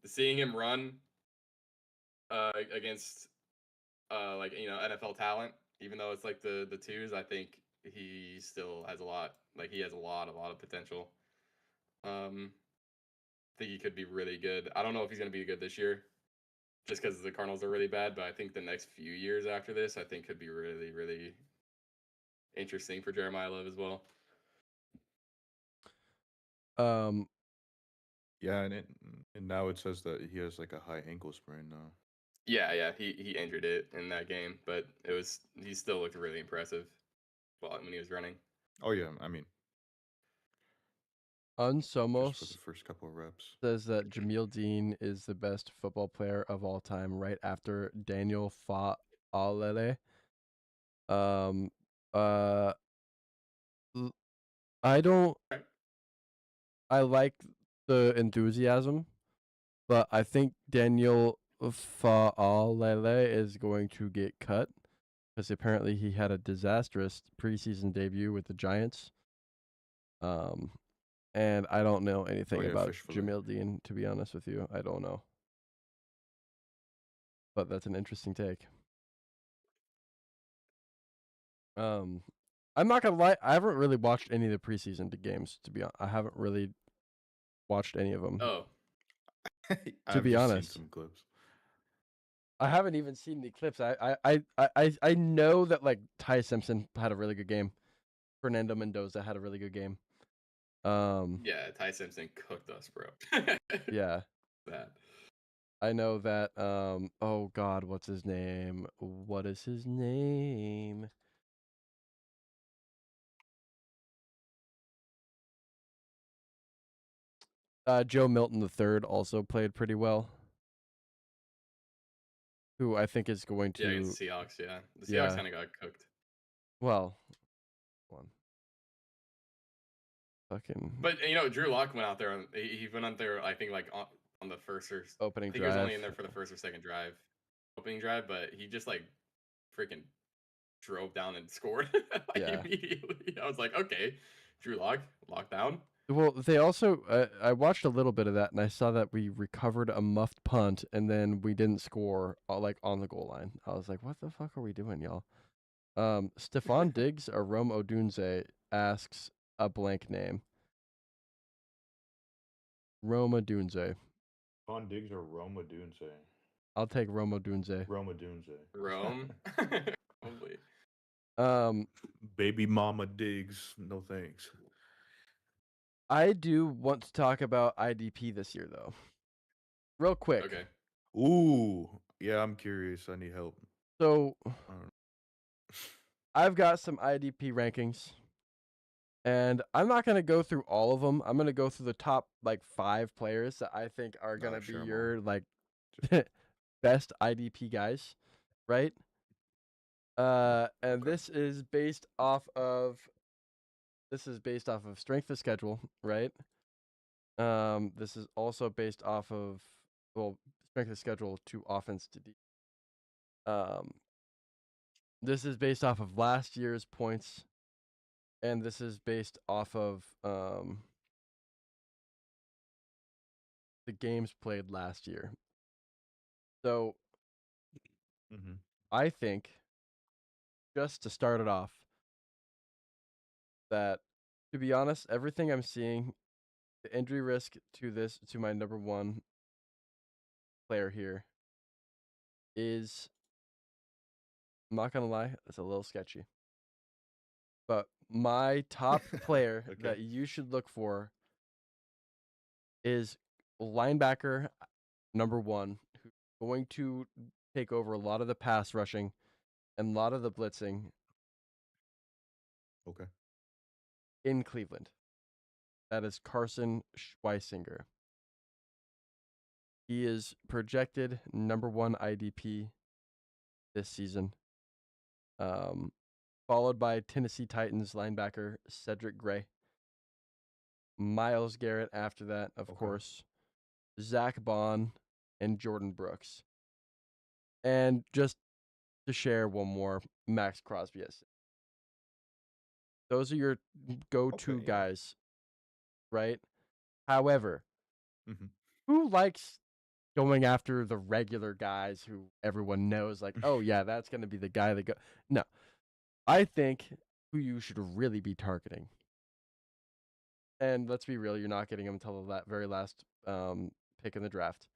S2: Seeing him run against NFL talent, even though it's like the twos, I think he still has a lot. Like, he has a lot of potential. I think he could be really good. I don't know if he's going to be good this year, just because the Cardinals are really bad. But I think the next few years after this, I think could be really, really interesting for Jeremiah Love as well.
S3: Yeah, and now it says that he has like a high ankle sprain now.
S2: Yeah, he injured it in that game, but he still looked really impressive when he was running.
S3: Oh yeah, I mean, just for
S1: Unsomos
S3: the first couple of reps.
S1: says that Jamil Dean is the best football player of all time, right after Daniel Fa'alele. I like the enthusiasm, but I think Daniel Fa'alele is going to get cut because apparently he had a disastrous preseason debut with the Giants. And I don't know anything about Jamil Dean, to be honest with you. I don't know. But that's an interesting take. I'm not gonna lie, I haven't really watched any of the preseason games, to be honest. I haven't really watched any of them.
S2: Oh,
S1: to be honest.
S3: Seen some clips.
S1: I haven't even seen the clips. I know that like Ty Simpson had a really good game. Fernando Mendoza had a really good game.
S2: Yeah, Ty Simpson cooked us, bro.
S1: Yeah,
S2: That.
S1: I know that. Oh God, what's his name? What is his name? Joe Milton III also played pretty well. Who I think is going
S2: Yeah,
S1: to,
S2: against the Seahawks. Yeah, the Seahawks
S1: yeah.
S2: kind of got cooked.
S1: Well, one fucking
S2: But Drew Lock went out there. He went out there. I think like on the first or
S1: opening
S2: I think he was
S1: drive.
S2: only in there for the first or second drive, opening drive. But he just like freaking drove down and scored like
S1: Yeah.
S2: immediately. I was like, okay, Drew Lock locked down.
S1: Well, they also I watched a little bit of that and I saw that we recovered a muffed punt and then we didn't score like on the goal line. I was like, what the fuck are we doing, y'all? Stephon Diggs or Rome Odunze asks a blank name. Rome Odunze.
S3: Von Diggs or Roma Dunze?
S1: I'll take Rome Odunze.
S3: Roma Dunze.
S2: Rome, probably.
S3: Baby Mama Diggs. No thanks.
S1: I do want to talk about IDP this year though. Real quick.
S2: Okay.
S3: Ooh, yeah, I'm curious. I need help.
S1: So
S3: I don't know.
S1: I've got some IDP rankings. And I'm not going to go through all of them. I'm going to go through the top like 5 players that I think are going to be
S3: Sure,
S1: your like best IDP guys, right? And
S3: Okay.
S1: this is based off of strength of schedule, right? This is also based off of strength of schedule to offense to defense. This is based off of last year's points, and this is based off of the games played last year. So I think, just to start it off, that to be honest, everything I'm seeing, the injury risk to my number 1 player here is, I'm not gonna lie, it's a little sketchy. But my top player
S3: Okay.
S1: that you should look for is linebacker number 1, who's going to take over a lot of the pass rushing and a lot of the blitzing
S3: Okay.
S1: in Cleveland. That is Carson Schweisinger. He is projected number 1 IDP this season, followed by Tennessee Titans linebacker Cedric Gray. Myles Garrett after that, of course. Zach Bond and Jordan Brooks. And just to share one more, Max Crosby. Those are your go-to guys, right? However, who likes going after the regular guys who everyone knows, like, oh yeah, that's going to be the guy that go. No, I think who you should really be targeting. And let's be real, you're not getting him until the very last pick in the draft.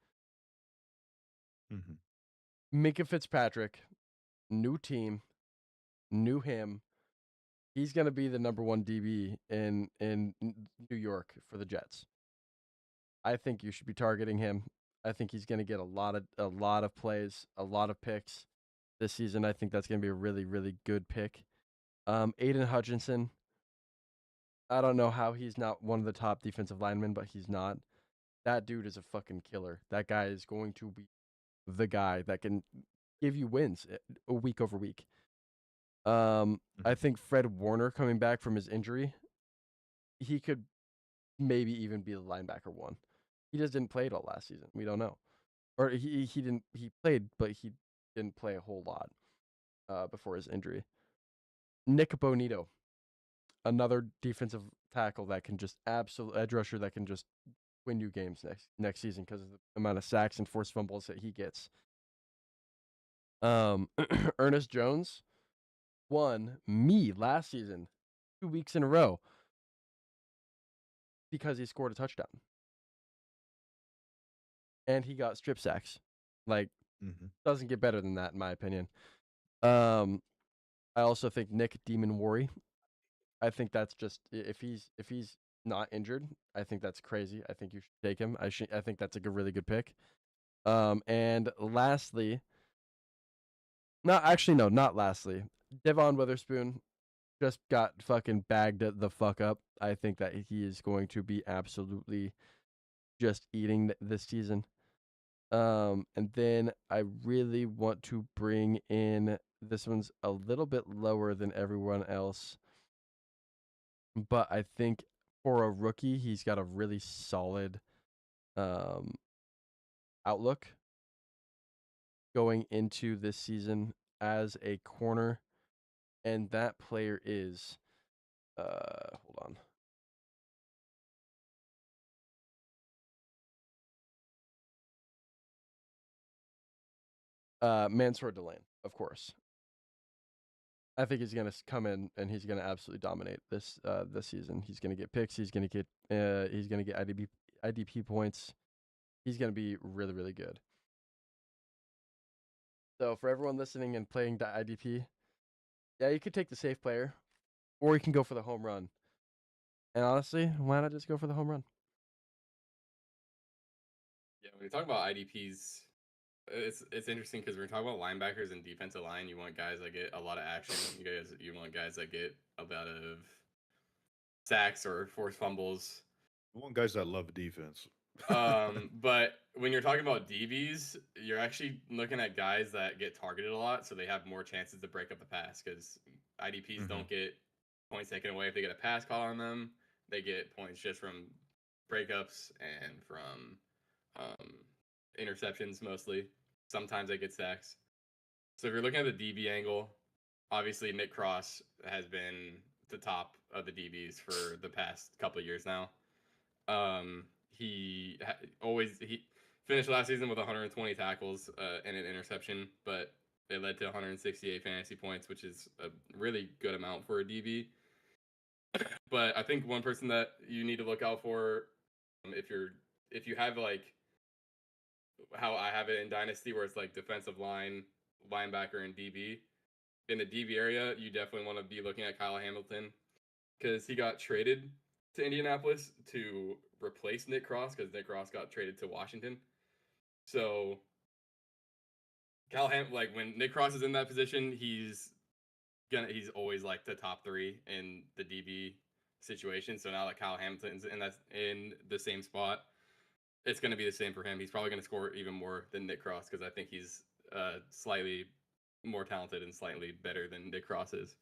S1: Minkah Fitzpatrick, new team, new him. He's going to be the number 1 DB in New York for the Jets. I think you should be targeting him. I think he's going to get a lot of plays, a lot of picks this season. I think that's going to be a really, really good pick. Aiden Hutchinson. I don't know how he's not one of the top defensive linemen, but he's not. That dude is a fucking killer. That guy is going to be the guy that can give you wins week over week. I think Fred Warner coming back from his injury, he could maybe even be the linebacker 1. He just didn't play it all last season. We don't know. Or he played, but he didn't play a whole lot before his injury. Nick Bonito, another defensive tackle that can just edge rusher that can just win you games next season because of the amount of sacks and forced fumbles that he gets. Ernest Jones won me last season 2 weeks in a row because he scored a touchdown and he got strip sacks. Like
S3: Mhm.
S1: Doesn't get better than that, in my opinion. I also think Nick Demon Worry. I think that's just if he's not injured, I think that's crazy. I think you should take him. I think that's a really good pick. And lastly, not lastly. Devon Witherspoon just got fucking bagged the fuck up. I think that he is going to be absolutely just eating this season. And then I really want to bring in, this one's a little bit lower than everyone else, but I think for a rookie, he's got a really solid um, outlook going into this season as a corner, and that player is hold on. Mansour Delaney, of course. I think he's gonna come in and he's gonna absolutely dominate this season. He's gonna get picks. He's gonna get IDP points. He's gonna be really, really good. So for everyone listening and playing the IDP, yeah, you could take the safe player, or you can go for the home run. And honestly, why not just go for the home run?
S2: Yeah, when we talk about IDPs, it's interesting because we're talking about linebackers and defensive line. You want guys that get a lot of action. You want guys that get a lot of sacks or forced fumbles.
S3: I want guys that love defense.
S2: But when you're talking about DBs, you're actually looking at guys that get targeted a lot, so they have more chances to break up the pass because IDPs don't get points taken away if they get a pass call on them. They get points just from breakups and from interceptions mostly. Sometimes they get sacks. So if you're looking at the DB angle, obviously Nick Cross has been the top of the DBs for the past couple of years now. He finished last season with 120 tackles and an interception, but it led to 168 fantasy points, which is a really good amount for a DB. But I think one person that you need to look out for, if you have like how I have it in Dynasty, where it's like defensive line, linebacker, and DB. In the DB area, you definitely want to be looking at Kyle Hamilton because he got traded to Indianapolis to replace Nick Cross because Nick Cross got traded to Washington. So like when Nick Cross is in that position, he's always like the top 3 in the DB situation. So now that Kyle Hamilton's in the same spot, it's going to be the same for him. He's probably going to score even more than Nick Cross because I think he's slightly more talented and slightly better than Nick Cross is.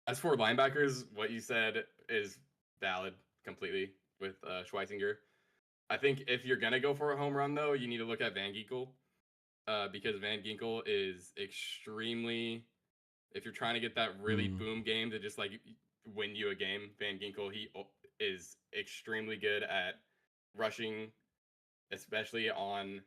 S2: As for linebackers, what you said is valid completely with Schweitzinger. I think if you're going to go for a home run, though, you need to look at Van Ginkel because Van Ginkel is extremely, if you're trying to get that really boom game to just like win you a game, Van Ginkel, he is extremely good at rushing, especially on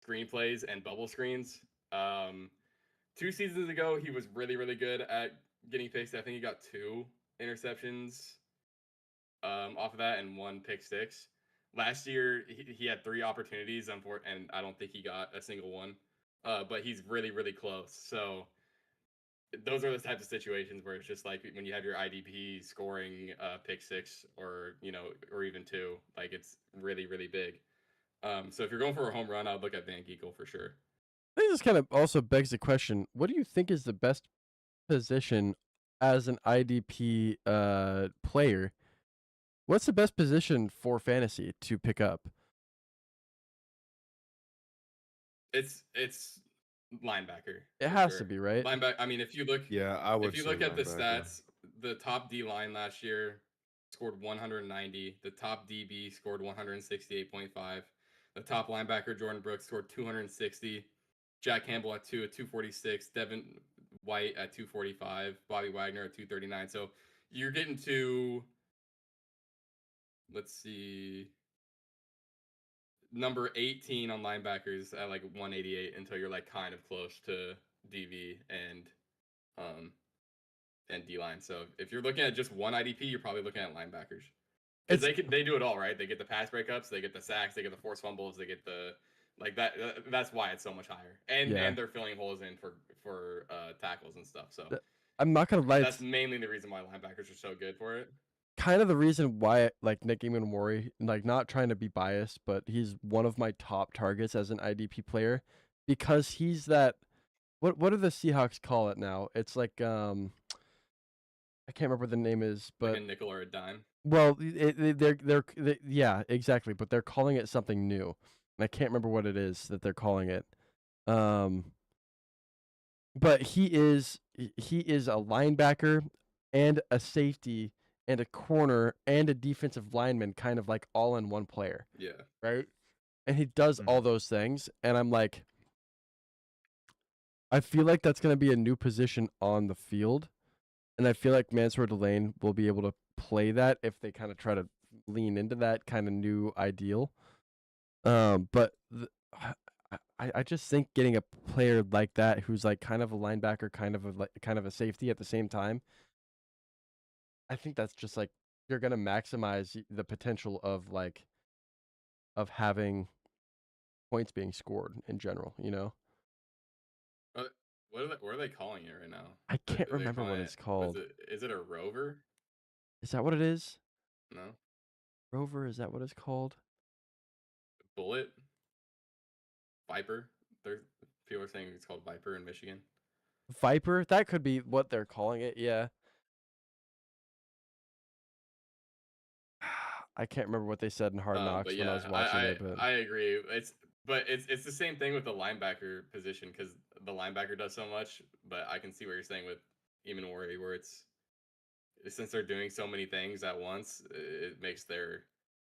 S2: screen plays and bubble screens. 2 seasons ago, he was really, really good at getting picks. I think he got 2 interceptions off of that and 1 pick six. Last year, he had 3 opportunities, and I don't think he got a single one. But he's really, really close. So those are the types of situations where it's just like when you have your IDP scoring pick six or even 2, like it's really, really big. So if you're going for a home run, I would look at Van Ginkel for sure.
S1: I think this kind of also begs the question: what do you think is the best position as an IDP player? What's the best position for fantasy to pick up?
S2: It's linebacker.
S1: It has to be, right?
S2: Linebacker. I mean, if you look,
S3: Yeah, I would.
S2: If you
S3: say
S2: look at the
S3: linebacker.
S2: stats, the top D line last year scored 190. The top DB scored 168.5. The top linebacker Jordan Brooks scored 260. Jack Campbell at 246. Devin White at 245. Bobby Wagner at 239. So you're getting to, let's see, number 18 on linebackers at like 188 until you're like kind of close to DV and D line. So if you're looking at just one IDP, you're probably looking at linebackers because they do it all, right? They get the pass breakups, they get the sacks, they get the forced fumbles, they get the Like that's why it's so much higher. And
S1: Yeah.
S2: and they're filling holes in for tackles and stuff. So
S1: I'm not gonna lie,
S2: that's
S1: it's
S2: mainly the reason why linebackers are so good for it.
S1: kind of the reason why like Nick Eamon, like not trying to be biased, but he's one of my top targets as an IDP player because he's that. What do the Seahawks call it now? It's like I can't remember what the name is,
S2: Like
S1: but
S2: a nickel or a dime.
S1: well, yeah, exactly, but they're calling it something new, and I can't remember what it is that they're calling it. But he is a linebacker and a safety and a corner and a defensive lineman, kind of like all in one player,
S2: Yeah.
S1: right? And he does all those things, and I'm like, I feel like that's gonna be a new position on the field, and I feel like Mansour Delane will be able to play that if they kind of try to lean into that kind of new ideal. But I just think getting a player like that who's like kind of a linebacker, kind of a safety at the same time, I think that's just like you're gonna maximize the potential of like of having points being scored in general. You know,
S2: What are they calling it right now?
S1: I can't
S2: They're
S1: remember what
S2: calling
S1: it's
S2: it. Was
S1: called.
S2: it? Is it a rover?
S1: Is that what it is?
S2: No.
S1: Rover? Is that what it's called?
S2: Bullet. Viper. There. People are saying it's called Viper in Michigan.
S1: Viper? That could be what they're calling it. Yeah. I can't remember what they said in Hard Knocks
S2: But
S1: when I
S2: yeah,
S1: was watching it, but
S2: I agree. It's the same thing with the linebacker position because the linebacker does so much. But I can see what you're saying with Eamon Worry, where it's since they're doing so many things at once, it makes their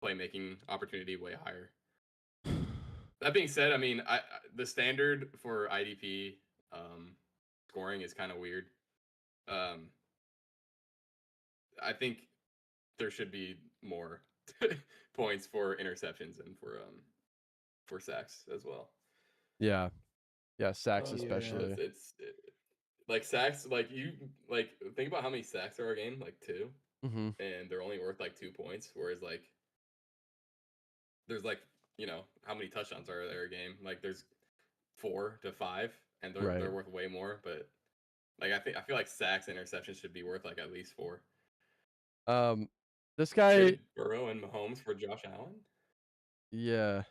S2: playmaking opportunity way higher. That being said, I mean, the standard for IDP scoring is kind of weird. I think there should be more points for interceptions and for sacks as well.
S1: yeah, sacks especially.
S2: Like sacks, like you like think about how many sacks there are a game, like 2,
S1: Mm-hmm.
S2: and they're only worth like 2 points. Whereas like there's like how many touchdowns are there a game? Like there's 4 to 5, and they're
S1: Right.
S2: worth way more. But like I feel like sacks and interceptions should be worth like at least 4.
S1: This guy,
S2: Trade Burrow and Mahomes for Josh Allen.
S1: yeah.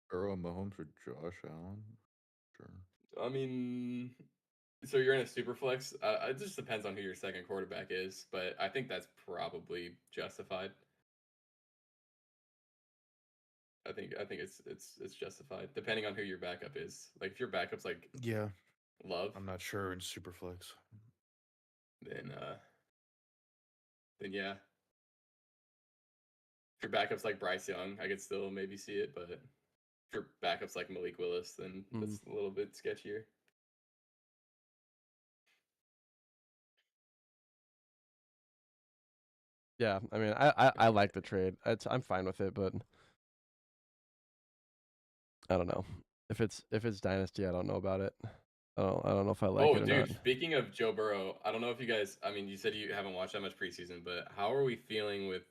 S3: Burrow and Mahomes for Josh Allen. Sure.
S2: I mean, so you're in a super flex. It just depends on who your second quarterback is, but I think that's probably justified. I think it's justified depending on who your backup is. Like if your backup's like
S3: Yeah,
S2: Love,
S3: I'm not sure in Superflex.
S2: then yeah. If your backup's like Bryce Young, I could still maybe see it, but if your backup's like Malik Willis, then that's a little bit sketchier.
S1: Yeah, I mean, I like the trade. I'm fine with it, but I don't know if it's dynasty. I don't know about it. I don't know if I like it or
S2: Dude,
S1: not.
S2: speaking of Joe Burrow, I don't know if you guys. I mean, you said you haven't watched that much preseason, but how are we feeling with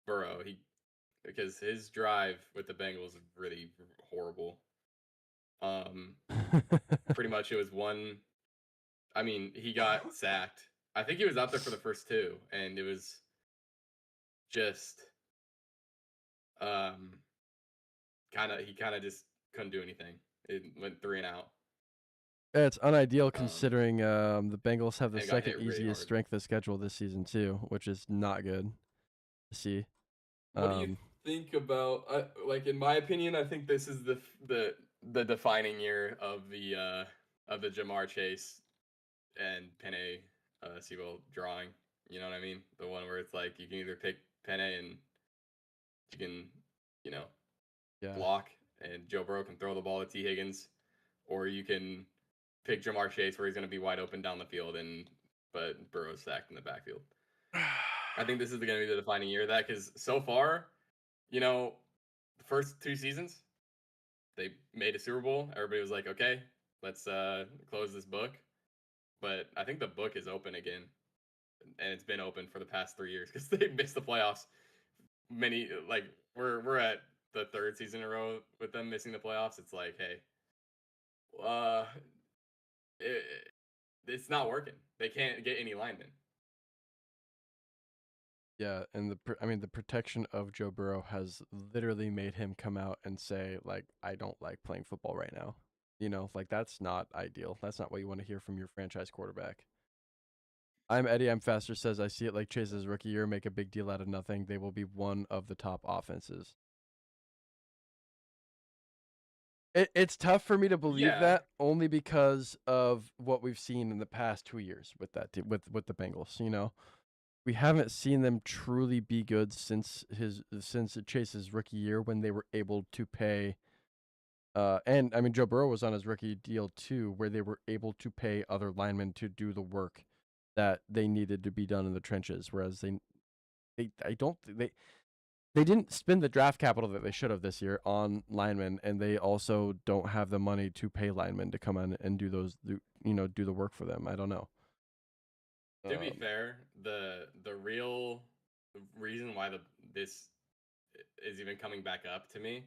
S2: Burrow? Because his drive with the Bengals is really horrible. Pretty much it was one. I mean, he got sacked. I think he was out there for the first 2, and it was just he kind of just couldn't do anything. It went 3 and out.
S1: Yeah, it's unideal considering the Bengals have the
S2: and got
S1: second
S2: hit really
S1: easiest
S2: hard.
S1: strength of schedule this season too, which is not good to see.
S2: What do you think about like in my opinion, I think this is the defining year of the Jamar Chase and Penei Sewell drawing. You know what I mean? The one where it's like you can either pick Penei and you can, you know, block and Joe Burrow can throw the ball at T. Higgins, or you can pick Jamar Chase where he's going to be wide open down the field but Burrow's sacked in the backfield. I think this is going to be the defining year of that because so far, you know, the first 2 seasons, they made a Super Bowl. Everybody was like, okay, let's close this book. But I think the book is open again. And it's been open for the past 3 years because they missed the playoffs many like we're at the third season in a row with them missing the playoffs. It's like, hey, uh, it, it's not working. They can't get any linemen.
S1: Yeah, and the protection of Joe Burrow has literally made him come out and say like, I don't like playing football right now. Like that's not ideal. That's not what you want to hear from your franchise quarterback. I'm Eddie. I'm Faster says I see it like Chase's rookie year. Make a big deal out of nothing. They will be one of the top offenses. It's tough for me to believe that only because of what we've seen in the past 2 years with that with the Bengals. We haven't seen them truly be good since Chase's rookie year when they were able to pay. And I mean Joe Burrow was on his rookie deal too, where they were able to pay other linemen to do the work that they needed to be done in the trenches. Whereas they didn't spend the draft capital that they should have this year on linemen, and they also don't have the money to pay linemen to come in and do the work for them. I don't know.
S2: To be fair, the real reason why this is even coming back up to me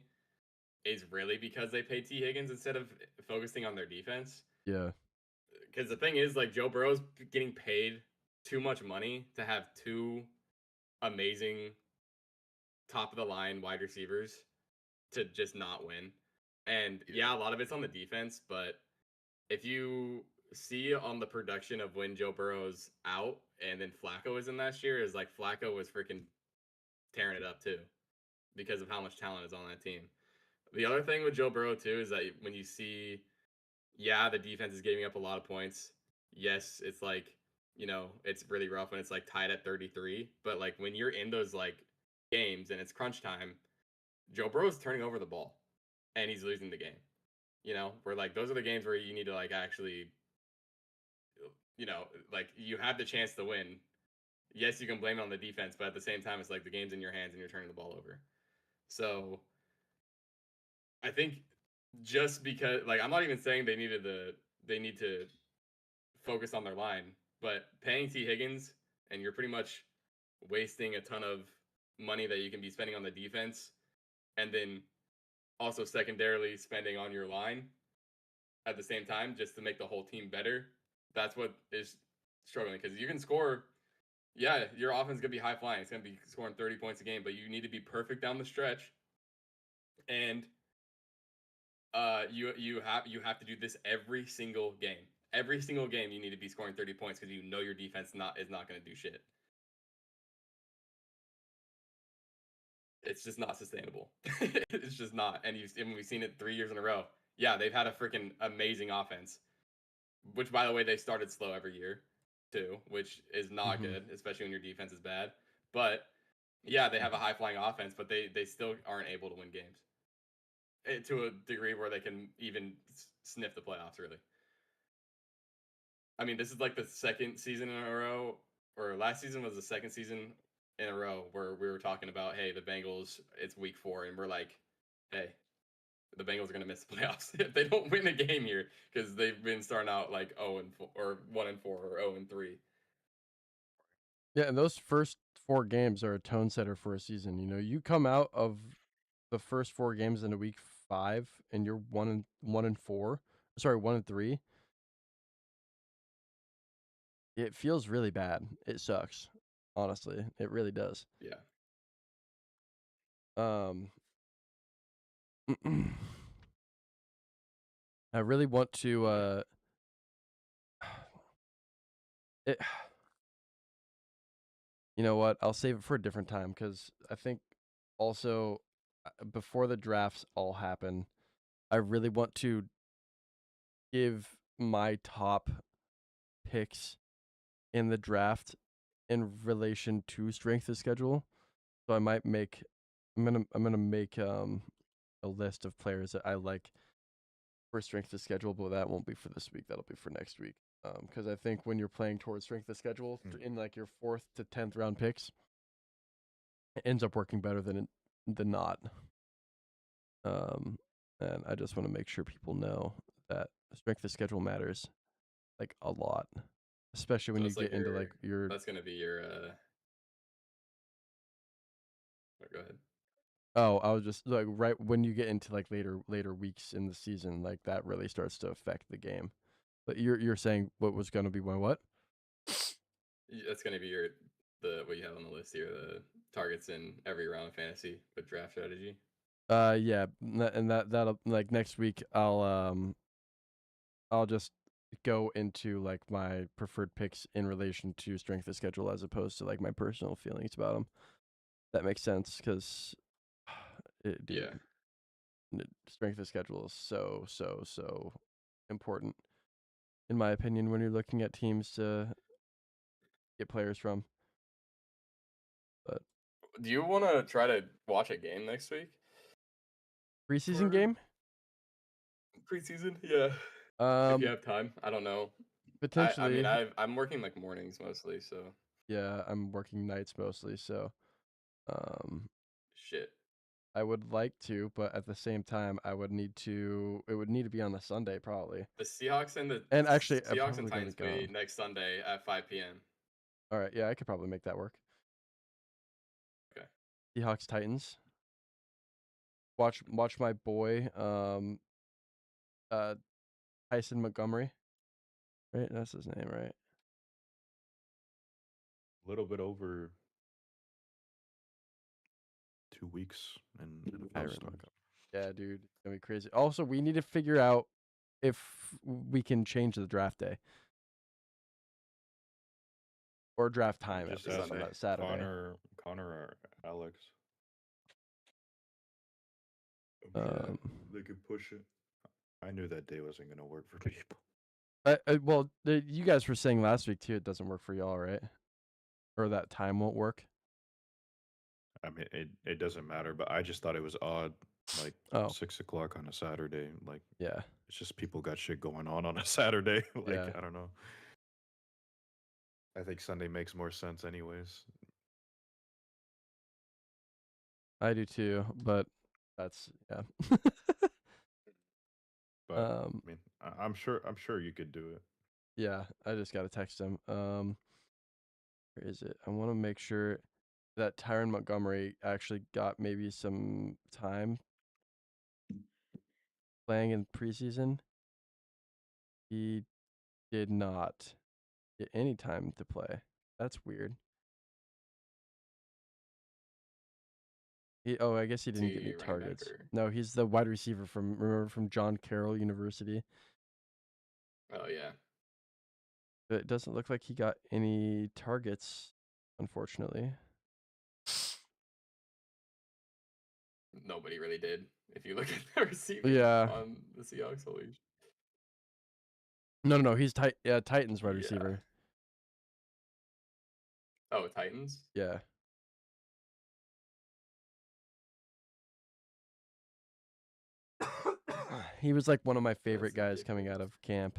S2: is really because they paid T. Higgins instead of focusing on their defense.
S1: Yeah.
S2: Because the thing is, like, Joe Burrow's getting paid too much money to have two amazing top of the line wide receivers to just not win. And yeah, a lot of it's on the defense, but if you see on the production of when Joe Burrow's out and then Flacco was in last year, is like Flacco was freaking tearing it up too because of how much talent is on that team. The other thing with Joe Burrow too is that when you see, yeah, the defense is giving up a lot of points. Yes, it's like, it's really rough when it's like tied at 33. But like when you're in those like games and it's crunch time, Joe Burrow's turning over the ball and he's losing the game. Where like those are the games where you need to like actually, like you have the chance to win. Yes, you can blame it on the defense, but at the same time, it's like the game's in your hands and you're turning the ball over. So I think just because, like, I'm not even saying they need to focus on their line, but paying T. Higgins and you're pretty much wasting a ton of money that you can be spending on the defense, and then also secondarily spending on your line at the same time just to make the whole team better. That's what is struggling because you can score. Yeah, your offense is gonna be high flying. It's gonna be scoring 30 points a game, but you need to be perfect down the stretch, and you have to do this every single game. Every single game, you need to be scoring 30 points because your defense is not gonna do shit. It's just not sustainable. It's just not, and we've seen it 3 years in a row. Yeah, they've had a freaking amazing offense, which by the way they started slow every year too, which is not good, especially when your defense is bad. But yeah, they have a high flying offense, but they still aren't able to win games to a degree where they can even sniff the playoffs. Really, I mean, this is like the second season in a row, or last season was the second season in a row where we were talking about, hey, the Bengals, it's week 4, and we're like, hey, the Bengals are going to miss the playoffs if they don't win a game here because they've been starting out like 0-4 or 1-4 or 0-3.
S1: Yeah, and those first 4 games are a tone setter for a season. You come out of the first 4 games into week 5 and you're 1-4. Sorry, 1-3. It feels really bad. It sucks. Honestly, it really does.
S2: Yeah.
S1: I really want to it you know what? I'll save it for a different time cuz I think also before the drafts all happen, I really want to give my top picks in the draft in relation to strength of schedule. So I'm gonna make a list of players that I like for strength of schedule, but that won't be for this week. That'll be for next week. Because I think when you're playing towards strength of schedule in like your 4th to 10th round picks, it ends up working better than not. And I just want to make sure people know that strength of schedule matters like a lot, especially when you get into like your.
S2: That's gonna be your Go ahead.
S1: Oh, I was just like right when you get into like later weeks in the season, like that really starts to affect the game. But you're saying what was going to be my what?
S2: That's gonna be what you have on the list here, the targets in every round of fantasy, but draft strategy.
S1: Yeah, and that'll like next week I'll just go into like my preferred picks in relation to strength of schedule as opposed to like my personal feelings about them. That makes sense because, dude, strength of schedule is so important in my opinion when you're looking at teams to get players from. But
S2: Do you want to try to watch a game next week?
S1: preseason
S2: For
S1: game?
S2: preseason? Yeah. If you have time, I don't know. I mean,
S1: Potentially.
S2: I'm working like mornings mostly, so
S1: Yeah, I'm working nights mostly, so um
S2: shit.
S1: I would like to, but at the same time it would need to be on a Sunday probably.
S2: The Seahawks and the
S1: And actually I'm
S2: Seahawks and
S1: probably going to
S2: Titans
S1: be
S2: play
S1: gone.
S2: next Sunday at 5 p.m.
S1: All right, yeah, I could probably make that work.
S2: Okay.
S1: Seahawks Titans. Watch my boy Tyson Montgomery. Right? That's his name, right?
S3: A little bit over 2 weeks and NFL
S1: Tyron
S3: starts.
S1: Montgomery. Yeah, dude, it's gonna be crazy. Also, we need to figure out if we can change the draft day or draft time
S3: Just
S1: at least
S3: ask
S1: on that Saturday.
S3: Connor or Alex. They could push it. I knew that day wasn't gonna work for people.
S1: Well, you guys were saying last week too. It doesn't work for y'all, right? Or that time won't work.
S3: I mean, it doesn't matter, but I just thought it was odd, like 6 o'clock on a Saturday. Like,
S1: yeah,
S3: it's just people got shit going on a Saturday. Like,
S1: yeah.
S3: I don't know. I think Sunday makes more sense, anyways.
S1: I do too, but that's yeah.
S3: But I mean, I'm sure you could do it.
S1: Yeah, I just gotta text him. Where is it? I want to make sure that Tyron Montgomery actually got maybe some time playing in preseason. He did not get any time to play. That's weird. I guess he didn't get any targets. No, he's the wide receiver from John Carroll University.
S2: Oh yeah.
S1: But it doesn't look like he got any targets, unfortunately.
S2: Nobody really did. If you look at the receiver on the Seahawks, holy.
S1: No, he's Titans wide receiver.
S2: Oh, Titans?
S1: Yeah. He was like one of my favorite guys coming out of camp.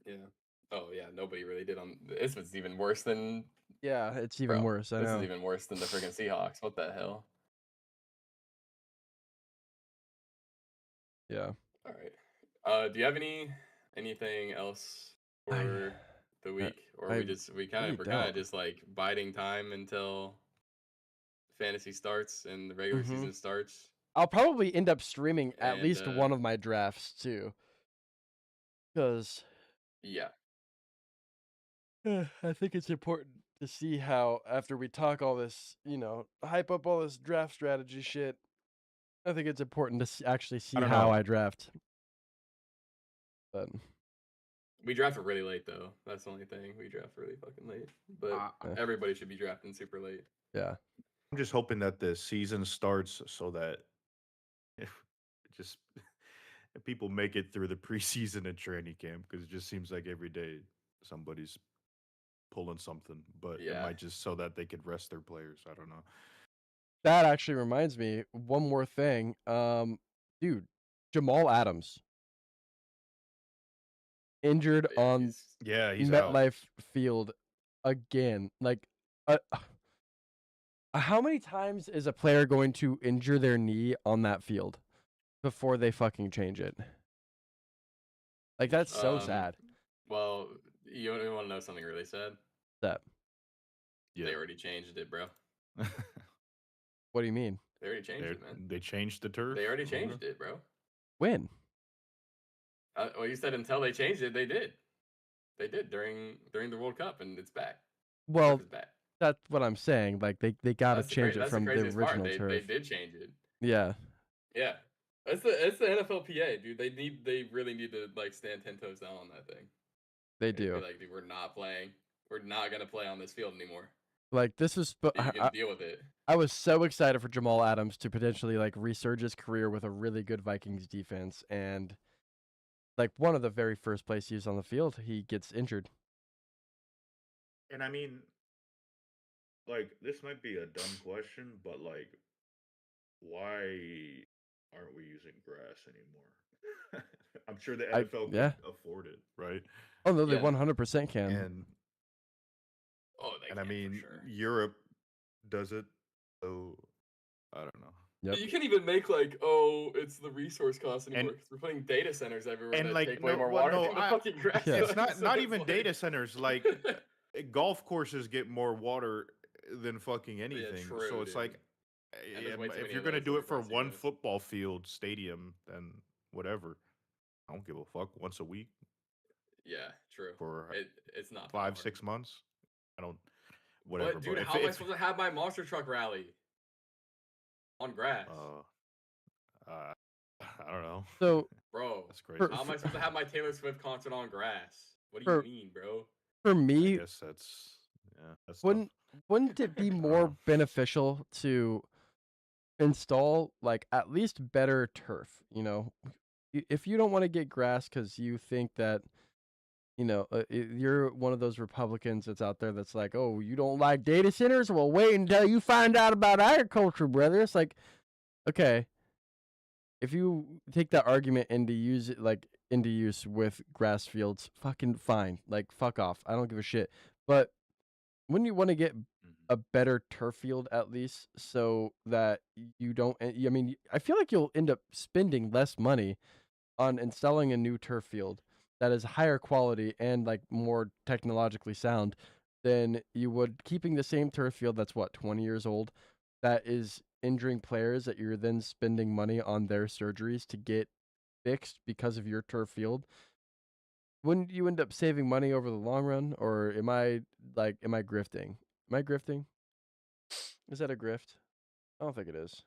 S2: Yeah. Oh yeah, nobody really did on this. Was even worse than.
S1: Yeah, it's even worse. I know.
S2: This is even worse than the freaking Seahawks. What the hell?
S1: Yeah.
S2: All right. Do you have anything else for the week, or we're kind of just like biding time until fantasy starts and the regular season starts?
S1: I'll probably end up streaming at least one of my drafts too, because
S2: yeah,
S1: I think it's important to see how after we talk all this, hype up all this draft strategy shit. I think it's important to actually see how I draft. But
S2: we draft really late though. That's the only thing. We draft really fucking late. But everybody should be drafting super late.
S1: Yeah.
S3: I'm just hoping that the season starts so that people make it through the preseason and training camp, because it just seems like every day somebody's pulling something, but it might just so that they could rest their players. I don't know.
S1: That actually reminds me, one more thing. Dude, Jamal Adams injured on
S3: he's
S1: MetLife Field again. Like, how many times is a player going to injure their knee on that field before they fucking change it? Like, that's so sad.
S2: Well, you want to know something really sad?
S1: That.
S2: They already changed it, bro.
S1: What do you mean?
S2: They already changed it, man.
S3: They changed the turf.
S2: They already
S3: Okay.
S2: changed it, bro.
S1: When?
S2: Well, you said until they changed it, they did. They did during the World Cup, and it's back.
S1: Well,
S2: Turf is back.
S1: that's what I'm saying. Like they gotta
S2: That's
S1: change it
S2: that's
S1: from the
S2: craziest part.
S1: original
S2: They
S1: turf.
S2: did change it.
S1: Yeah.
S2: Yeah, it's the NFLPA, dude. They really need to like stand 10 toes down on that thing.
S1: They
S2: And be
S1: do.
S2: like, dude, we're not playing. We're not gonna play on this field anymore.
S1: Like this is.
S2: You can deal with it.
S1: I was so excited for Jamal Adams to potentially like resurge his career with a really good Vikings defense, and like one of the very first plays he was on the field, he gets injured.
S3: And I mean, like, this might be a dumb question, but like, why aren't we using grass anymore? I'm sure the NFL
S1: yeah.
S3: can afford it, right?
S1: Oh no, they
S2: Yeah.
S1: 100% can.
S3: And
S2: they
S3: and I
S2: can, for
S3: mean,
S2: sure.
S3: Europe does it, so I don't know.
S1: Yep.
S2: You can't even make like, oh, it's the resource cost anymore because we're putting data centers everywhere
S3: And
S2: that
S3: like,
S2: take way
S3: no,
S2: more
S3: well,
S2: water
S3: no,
S2: than the
S3: I-
S2: fucking grass.
S1: Yeah.
S3: it's
S2: does,
S3: not
S2: so
S3: even
S2: it's
S3: data
S2: like-
S3: centers. Like, golf courses get more water than fucking anything.
S2: true,
S3: So it's
S2: dude.
S3: like,
S2: And there's way too
S3: if
S2: many
S3: you're
S2: of
S3: gonna
S2: those
S3: do
S2: that
S3: it
S2: are
S3: for
S2: grassy
S3: one
S2: roads.
S3: football field stadium, then whatever. I don't give a fuck. Once a week
S2: Yeah, true.
S3: for
S2: It's not that
S3: 5,
S2: hard.
S3: 6 months. I don't. Whatever.
S2: But dude,
S3: if
S2: how am I
S3: if-
S2: supposed to have my monster truck rally on grass,
S3: I don't know.
S1: So
S2: bro?
S3: That's crazy.
S1: For-
S2: How am I supposed to have my Taylor Swift concert on grass? What do
S1: For-
S2: you mean, bro?
S1: for
S3: I
S1: me,
S3: guess that's that's tough.
S1: wouldn't it be
S3: I don't
S1: more
S3: know.
S1: beneficial to install like at least better turf? You know, if you don't want to get grass because you think that, you know, you're one of those Republicans that's out there that's like, oh, you don't like data centers? Well, wait until you find out about agriculture, brother. It's like, okay, if you take that argument into use with grass fields, fucking fine. Like, fuck off. I don't give a shit. But wouldn't you want to get a better turf field at least so that you don't? I mean, I feel like you'll end up spending less money on installing a new turf field that is higher quality and like more technologically sound than you would keeping the same turf field that's 20 years old that is injuring players that you're then spending money on their surgeries to get fixed because of your turf field. Wouldn't you end up saving money over the long run, or am I grifting? Am I grifting? Is that a grift? I don't think it is.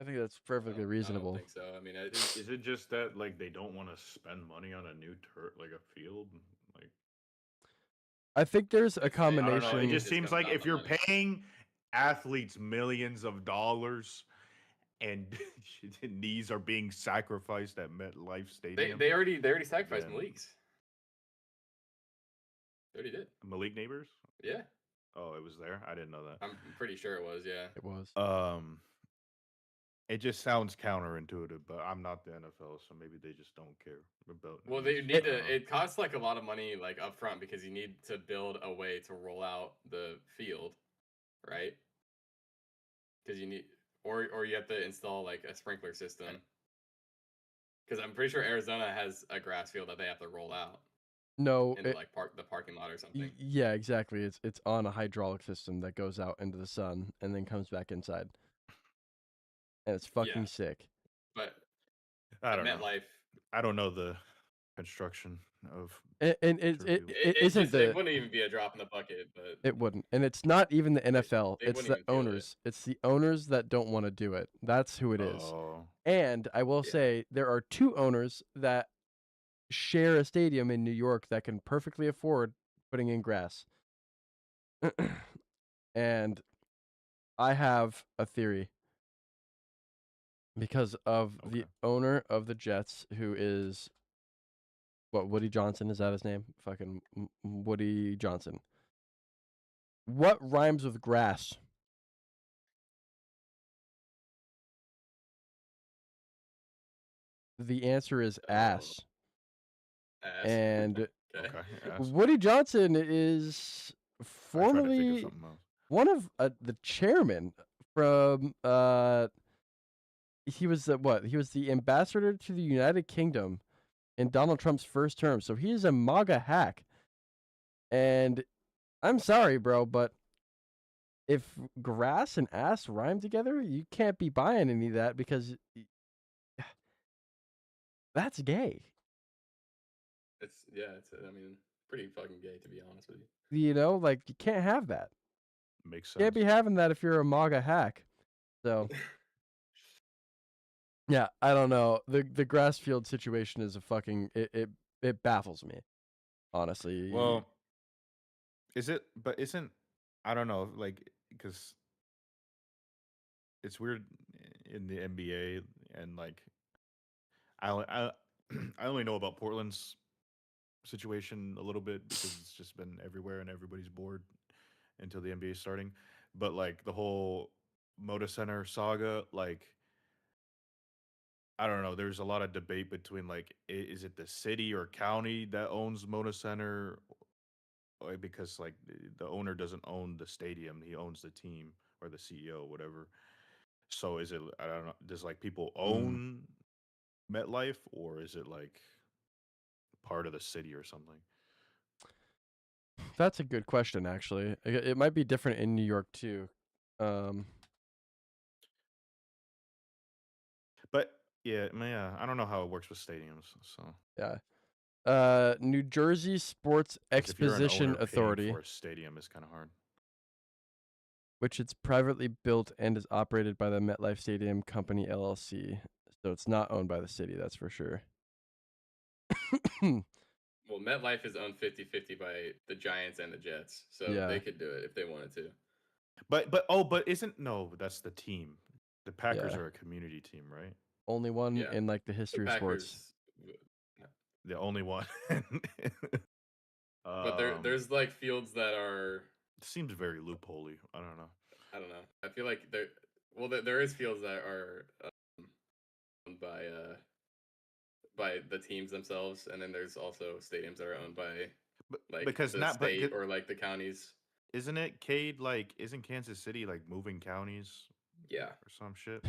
S1: I think that's perfectly reasonable.
S2: I don't think so. I mean,
S3: Is it just that like they don't want to spend money on a new like a field? Like,
S1: I think there's a
S2: I don't know,
S1: combination.
S3: I don't know. It
S2: It
S3: just
S2: just
S3: seems
S2: comes
S3: like
S2: down
S3: if
S2: to
S3: you're
S2: money.
S3: paying athletes millions of dollars and knees are being sacrificed at MetLife Stadium.
S2: they already sacrificed
S3: Then-
S2: Malik's. They already did.
S3: Malik Neighbors?
S2: Yeah,
S3: Oh, it was there. I didn't know that.
S2: I'm pretty sure it was. Yeah.
S1: It was.
S3: It just sounds counterintuitive, but I'm not the NFL, so maybe they just don't care about.
S2: Well,
S3: knees.
S2: they
S3: I
S2: need
S3: don't
S2: to.
S3: know.
S2: It costs like a lot of money, like upfront, because you need to build a way to roll out the field, right? Because you need, or you have to install like a sprinkler system. Because I'm pretty sure Arizona has a grass field that they have to roll out
S1: No,
S2: into like the parking lot or something.
S1: yeah, exactly. It's on a hydraulic system that goes out into the sun and then comes back inside. And it's fucking sick.
S2: But
S3: I
S2: at
S3: don't know.
S2: MetLife,
S3: I don't know the construction of.
S1: And it
S3: Turf
S1: it,
S3: field.
S1: it isn't
S2: it
S1: the
S2: wouldn't even be a drop in the bucket. But
S1: it wouldn't. And it's not even the NFL.
S2: they
S1: It's
S2: wouldn't
S1: the
S2: even feel it.
S1: owners. It's the owners that don't want to do it. That's who it is.
S3: Oh,
S1: And I will
S2: Yeah.
S1: say there are two owners that share a stadium in New York that can perfectly afford putting in grass. And I have a theory because of the
S3: Okay.
S1: owner of the Jets, who is Woody Johnson, is that his name? Fucking Woody Johnson. What rhymes with grass? The answer is ass.
S2: ass.
S1: And
S2: okay.
S3: okay. yeah,
S1: Woody Johnson is
S3: I tried to think of
S1: formerly
S3: something else.
S1: one of the chairman from he was the ambassador to the United Kingdom in Donald Trump's first term. So he is a MAGA hack. And I'm sorry, bro, but if grass and ass rhyme together, you can't be buying any of that because that's gay.
S2: It's I mean, pretty fucking gay to be honest with you.
S1: You know, like you can't have that.
S3: Makes
S1: You can't
S3: sense.
S1: be having that if you're a MAGA hack. So yeah, I don't know. The Grassfield situation is a fucking it baffles me, honestly.
S3: Well, is it? But isn't? I don't know. Like, because it's weird in the NBA, and like, I I only know about Portland's situation a little bit because it's just been everywhere and everybody's bored until the NBA is starting. But like the whole Moda Center saga, like I don't know. There's a lot of debate between like, is it the city or county that owns Moda Center? Because like the owner doesn't own the stadium, he owns the team or the CEO, whatever. So is it? I don't know. Does like people own MetLife, or is it like part of the city or something?
S1: That's a good question, actually. It might be different in New York too.
S3: But yeah, I don't know how it works with stadiums. So
S1: Yeah. New Jersey Sports
S3: 'cause if you're an
S1: Exposition
S3: owner paying
S1: Authority,
S3: for a stadium, it's kind of hard.
S1: which is privately built and is operated by the MetLife Stadium Company LLC. So it's not owned by the city, that's for sure.
S2: Well, MetLife is owned 50-50 by the Giants and the Jets, so
S1: Yeah.
S2: they could do it if they wanted to.
S3: But isn't no? That's the team. The Packers
S1: Yeah.
S3: are a community team, right?
S1: Only one
S2: Yeah.
S1: in like the
S2: The
S1: history of sports.
S2: Packers,
S3: The only one.
S2: but there's like fields that are.
S3: It seems very loopholey. I don't know.
S2: I don't know. I feel like there is fields that are owned by the teams themselves, and then there's also stadiums that are owned by like
S3: because
S2: the
S3: not, but
S2: state or like the counties.
S3: isn't it Cade? Like, isn't Kansas City like moving counties
S2: Yeah,
S3: or some shit?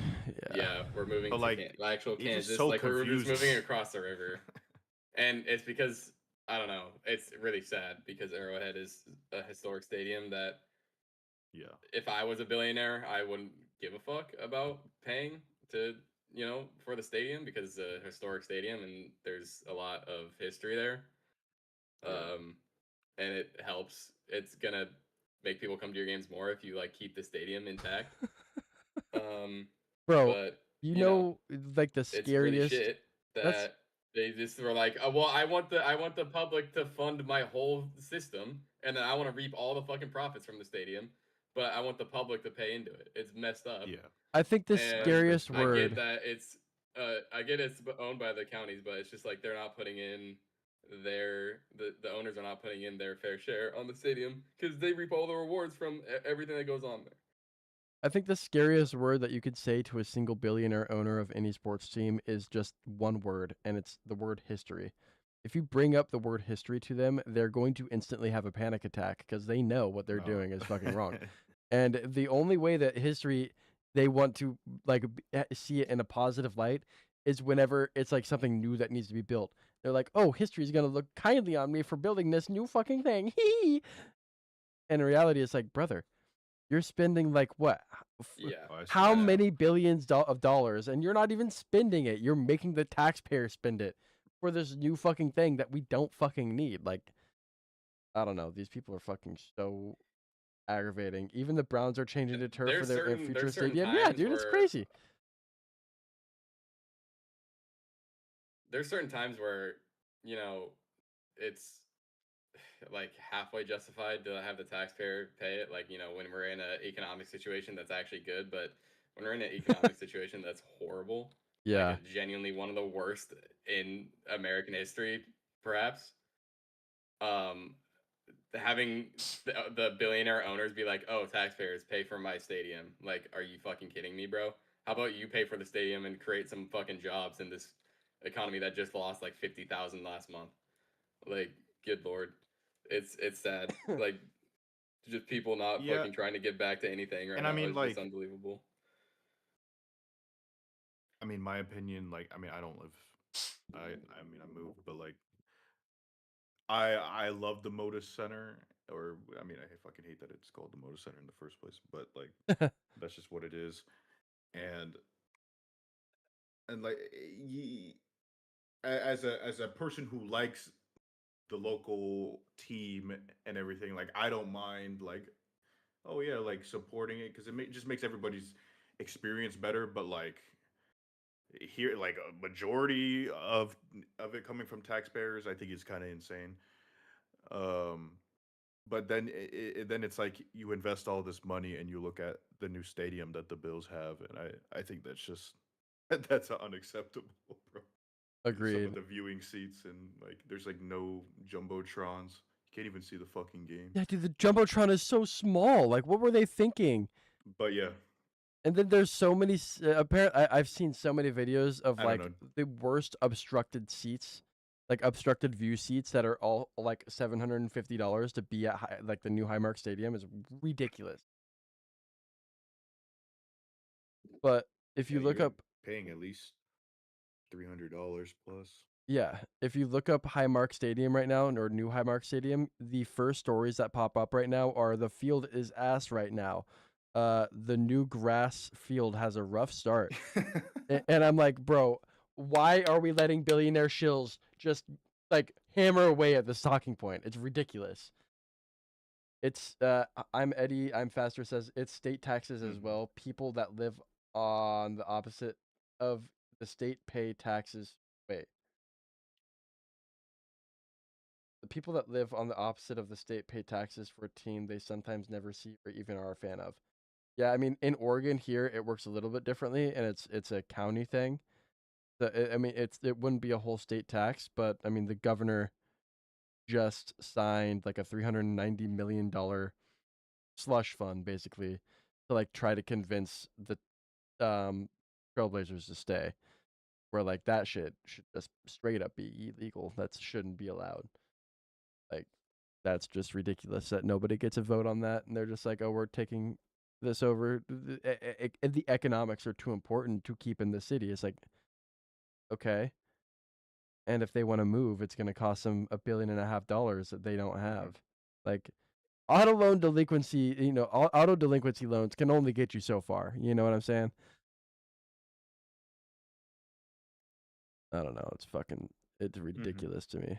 S2: yeah, we're moving
S3: But,
S2: to
S3: like,
S2: actual
S3: you're just
S2: Kansas.
S3: so
S2: Like we're just
S3: confused.
S2: moving across the river, and it's because I don't know. It's really sad because Arrowhead is a historic stadium that
S3: Yeah.
S2: if I was a billionaire, I wouldn't give a fuck about paying to, for the stadium because it's a historic stadium and there's a lot of history there.
S3: Yeah.
S2: And it helps. It's gonna make people come to your games more if you like keep the stadium intact.
S1: Bro,
S2: But
S1: you know, like the
S2: it's really
S1: scariest.
S2: shit that they just were like, oh, well, I want the public to fund my whole system, and then I want to reap all the fucking profits from the stadium, but I want the public to pay into it. It's messed up.
S3: Yeah.
S1: I think the
S2: And
S1: scariest
S2: I
S1: word.
S2: get that it's owned by the counties, but it's just like they're not putting in the owners are not putting in their fair share on the stadium because they reap all the rewards from everything that goes on there.
S1: I think the scariest word that you could say to a single billionaire owner of any sports team is just one word, and it's the word history. If you bring up the word history to them, they're going to instantly have a panic attack because they know what they're doing is fucking wrong. And the only way that history they want to like see it in a positive light is whenever it's like something new that needs to be built. They're like, "Oh, history is gonna look kindly on me for building this new fucking thing." And in reality, it's like, brother, you're spending like what?
S2: Yeah.
S1: How many billions of dollars, and you're not even spending it. You're making the taxpayer spend it for this new fucking thing that we don't fucking need. Like, I don't know. These people are fucking so aggravating. Even the Browns are changing to turf for their future stadium. Yeah, dude, it's crazy.
S2: There's certain times where, it's like halfway justified to have the taxpayer pay it. Like, when we're in an economic situation that's actually good, but when we're in an economic situation that's horrible,
S1: Yeah,
S2: like genuinely one of the worst in American history, perhaps. Having the billionaire owners be like, "Oh, taxpayers pay for my stadium." Like, are you fucking kidding me, bro? How about you pay for the stadium and create some fucking jobs in this economy that just lost like 50,000 last month? Like, good lord, it's sad. Like, just people not fucking trying to give back to anything right
S3: and
S2: now.
S3: I mean,
S2: it's
S3: like,
S2: just unbelievable.
S3: I mean, my opinion, like, I mean, I don't live I mean, I moved, but like I love the Moda Center, or I mean, I fucking hate that it's called the Moda Center in the first place, but like that's just what it is. And like as a person who likes the local team and everything, like I don't mind like, oh yeah, like supporting it because just makes everybody's experience better. But like here, like a majority of it coming from taxpayers, I think is kind of insane. Um, but then then it's like you invest all this money and you look at the new stadium that the Bills have, and I think that's just that's unacceptable, bro. Some of
S1: Agreed.
S3: the viewing seats and like there's like no jumbotrons. You can't even see the fucking game.
S1: Yeah, dude, the jumbotron is so small. Like, what were they thinking?
S3: But yeah,
S1: And then there's so many. Apparently, I've seen so many videos of
S3: I don't
S1: like
S3: know.
S1: the worst obstructed seats, like obstructed view seats that are all like $750 to be at like the new Highmark Stadium is ridiculous. But if
S3: Yeah,
S1: you look
S3: you're
S1: up,
S3: paying at least $300 plus.
S1: yeah, if you look up Highmark Stadium right now or new Highmark Stadium, the first stories that pop up right now are the field is ass right now. The new grass field has a rough start. And I'm like, bro, why are we letting billionaire shills just like hammer away at this talking point? It's ridiculous. It's I'm Eddie. I'm faster says it's state taxes as
S3: Mhm.
S1: well. People that live on the opposite of the state pay taxes. Wait, the people that live on the opposite of the state pay taxes for a team they sometimes never see or even are a fan of. Yeah, I mean in Oregon here it works a little bit differently, and it's a county thing. I mean, it wouldn't be a whole state tax, but I mean, the governor just signed like a $390 million slush fund, basically, to like try to convince the Trailblazers to stay. Where like that shit should just straight up be illegal. That shouldn't be allowed. Like, that's just ridiculous that nobody gets a vote on that, and they're just like, oh, we're taking this over. The economics are too important to keep in the city. It's like, okay. And if they want to move, it's going to cost them $1.5 billion that they don't
S3: Mhm.
S1: have. Like auto loan delinquency, auto delinquency loans can only get you so far. You know what I'm saying? I don't know. It's
S3: Mhm.
S1: ridiculous to me.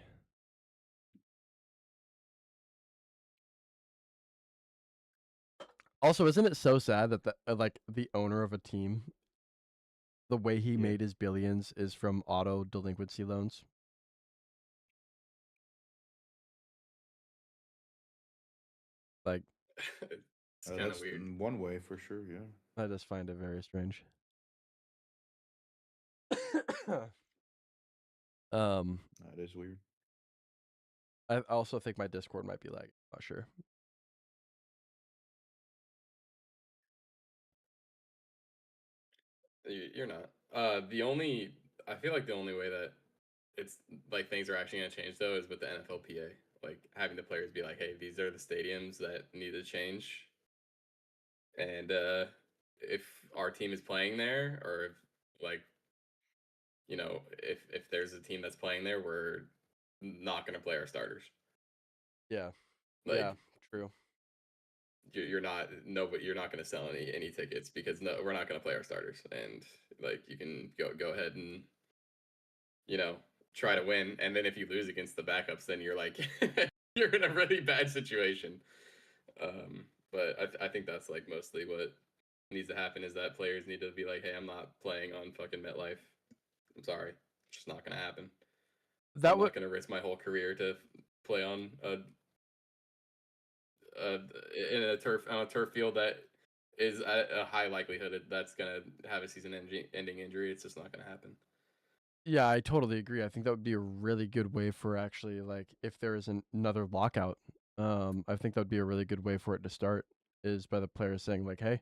S1: Also, isn't it so sad that the owner of a team, the way he
S3: Yeah.
S1: made his billions is from auto delinquency loans? Like,
S2: It's kind of
S3: That's
S2: weird.
S3: one way for sure. Yeah.
S1: I just find it very strange. um,
S3: That is weird.
S1: I also think my Discord might be lagging. Not sure.
S2: You're not. I feel like the only way that it's like things are actually gonna change though is with the NFLPA, like having the players be like, "Hey, these are the stadiums that need to change," and if our team is playing there, or if like if there's a team that's playing there, we're not gonna play our starters.
S1: Yeah.
S2: Like
S1: Yeah. True.
S2: you're not no, but you're not gonna sell any tickets because no, we're not gonna play our starters, and like you can go ahead and you know, try to win. And then if you lose against the backups, then you're like, you're in a really bad situation. But I think that's like mostly what needs to happen is that players need to be like, hey, I'm not playing on fucking MetLife. I'm sorry. It's just not going to happen.
S1: That
S2: I'm
S1: would
S2: not going to risk my whole career to play on a in a turf field that is a high likelihood that's going to have a season ending injury. It's just not going to happen.
S1: Yeah, I totally agree. I think that would be a really good way for actually like if there is another lockout. I think that would be a really good way for it to start is by the players saying like, "Hey,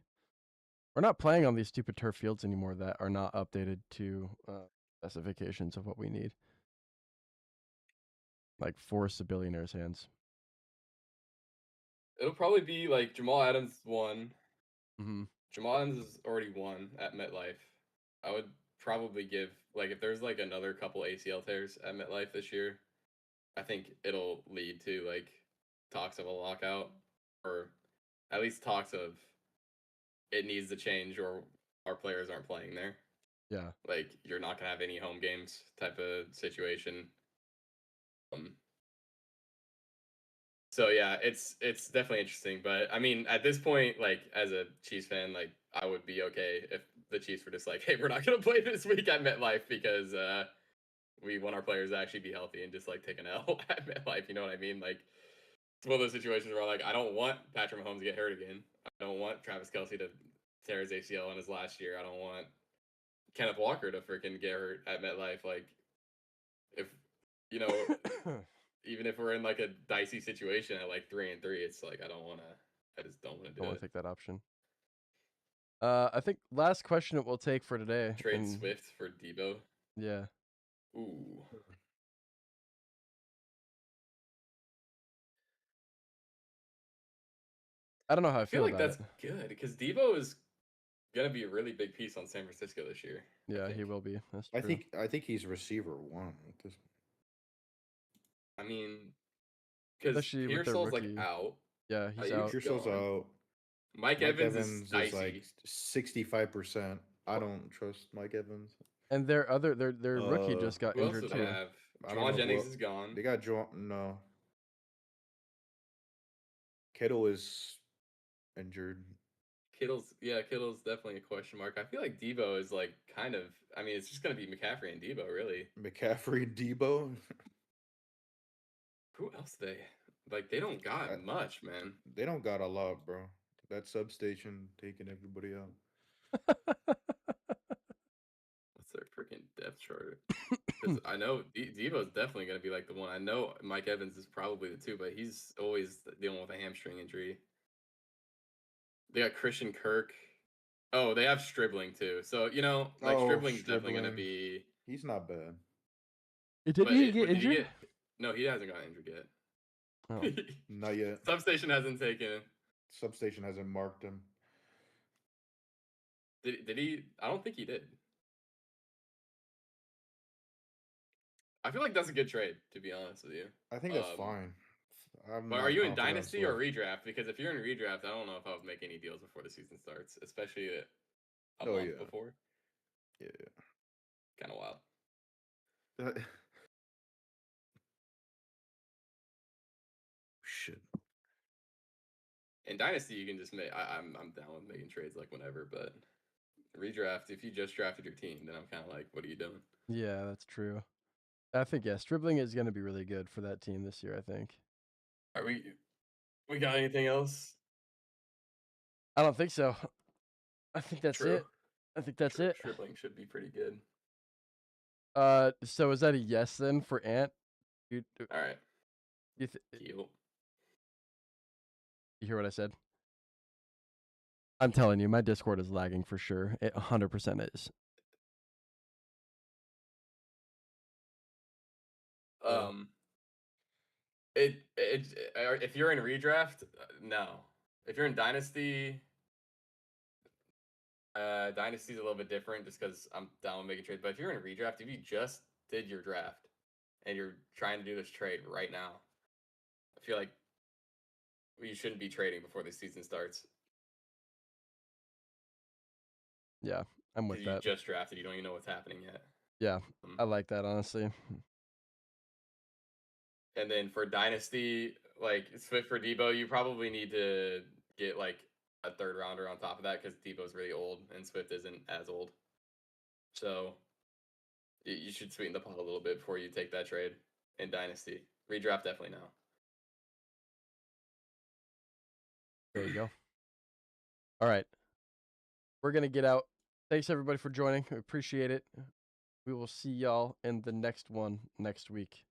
S1: we're not playing on these stupid turf fields anymore that are not updated to specifications of what we need." Like force the billionaires' hands.
S2: It'll probably be like Jamal Adams won.
S1: Mm-hmm.
S2: Jamal Adams has already won at MetLife. I would probably give like if there's like another couple ACL tears at MetLife this year, I think it'll lead to like talks of a lockout, or at least talks of it needs to change or our players aren't playing there.
S1: Yeah.
S2: Like you're not gonna have any home games type of situation. So yeah, it's definitely interesting. But I mean, at this point, like as a Chiefs fan, like I would be okay if the Chiefs were just like, hey, we're not gonna play this week at MetLife because we want our players to actually be healthy and just like take an L at MetLife. You know what I mean? Like it's one of those situations where like I don't want Patrick Mahomes to get hurt again. I don't want Travis Kelce to tear his ACL in his last year. I don't want Kenneth Walker to freaking get hurt at MetLife. Like if you know, even if we're in like a dicey situation at like 3-3, it's like I just don't want to
S1: Don't
S2: do
S1: want
S2: it.
S1: to take that option. I think last question that we'll take for today.
S2: Trade Swift for Debo.
S1: Yeah.
S2: Ooh.
S1: I don't know how I
S2: I feel like
S1: about
S2: that's good because Debo is gonna be a really big piece on San Francisco this year.
S1: Yeah, he will be. That's true.
S3: I think he's receiver one.
S2: I mean, because
S1: Especially with their
S2: Pearsall's like
S1: rookie.
S2: out.
S1: Yeah, he's
S2: Ayuk's
S1: out.
S3: Pearsall's
S2: gone.
S3: out.
S2: Mike Evans is dicey.
S3: like 65%. I don't trust Mike Evans.
S1: And their rookie just got
S2: Who else
S1: injured
S2: do
S1: too.
S2: they have?
S3: I don't
S2: Juwan
S3: know
S2: Jennings
S3: what-
S2: is gone.
S3: They got no. Kittle is injured.
S2: Kittle's definitely a question mark. I feel like Debo is like kind of. I mean, it's just gonna be McCaffrey and Debo, really.
S3: McCaffrey and Debo.
S2: Who else they like? They don't got much, man.
S3: They don't got a lot, bro. That substation taking everybody out.
S2: What's their freaking depth chart? Because I know Debo's definitely gonna be like the one. I know Mike Evans is probably the two, but he's always dealing with a hamstring injury. They got Christian Kirk. Oh, they have Stribling too. So you know, like Stribling's definitely gonna
S3: Stribling.
S2: be.
S3: He's not bad.
S1: Did he get injured?
S2: No, he hasn't got injured yet.
S1: Oh.
S3: Not yet.
S2: Substation hasn't taken.
S3: Substation hasn't marked him.
S2: Did he? I don't think he did. I feel like that's a good trade, to be honest with you.
S3: I think that's fine.
S2: But are you in Dynasty or Redraft? Because if you're in Redraft, I don't know if I would make any deals before the season starts, especially a month before.
S3: Yeah.
S2: Kind of wild.
S3: Shit.
S2: In Dynasty, you can just make. I'm down with making trades like whenever, but Redraft, if you just drafted your team, then I'm kind of like, what are you doing?
S1: Yeah, that's true. I think Stribling is going to be really good for that team this year. I think.
S2: Are we got anything else?
S1: I don't think so. I think that's it. I think that's it.
S2: Stribling should be pretty good.
S1: So is that a yes then for Ant?
S2: All right.
S1: You hear what I said? I'm telling you, my Discord is lagging for sure. It 100% is.
S2: If you're in Redraft, no. If you're in Dynasty, Dynasty's a little bit different just because I'm down with making trades. But if you're in Redraft, if you just did your draft and you're trying to do this trade right now, I feel like you shouldn't be trading before the season starts.
S1: Yeah, I'm with that.
S2: You just drafted, you don't even know what's happening yet.
S1: Yeah, I like that, honestly.
S2: And then for Dynasty, like Swift for Debo, you probably need to get like a third rounder on top of that because Debo's really old and Swift isn't as old. So you should sweeten the pot a little bit before you take that trade in Dynasty. Redraft definitely now.
S1: There you go. All right. We're going to get out. Thanks, everybody, for joining. We appreciate it. We will see y'all in the next one next week.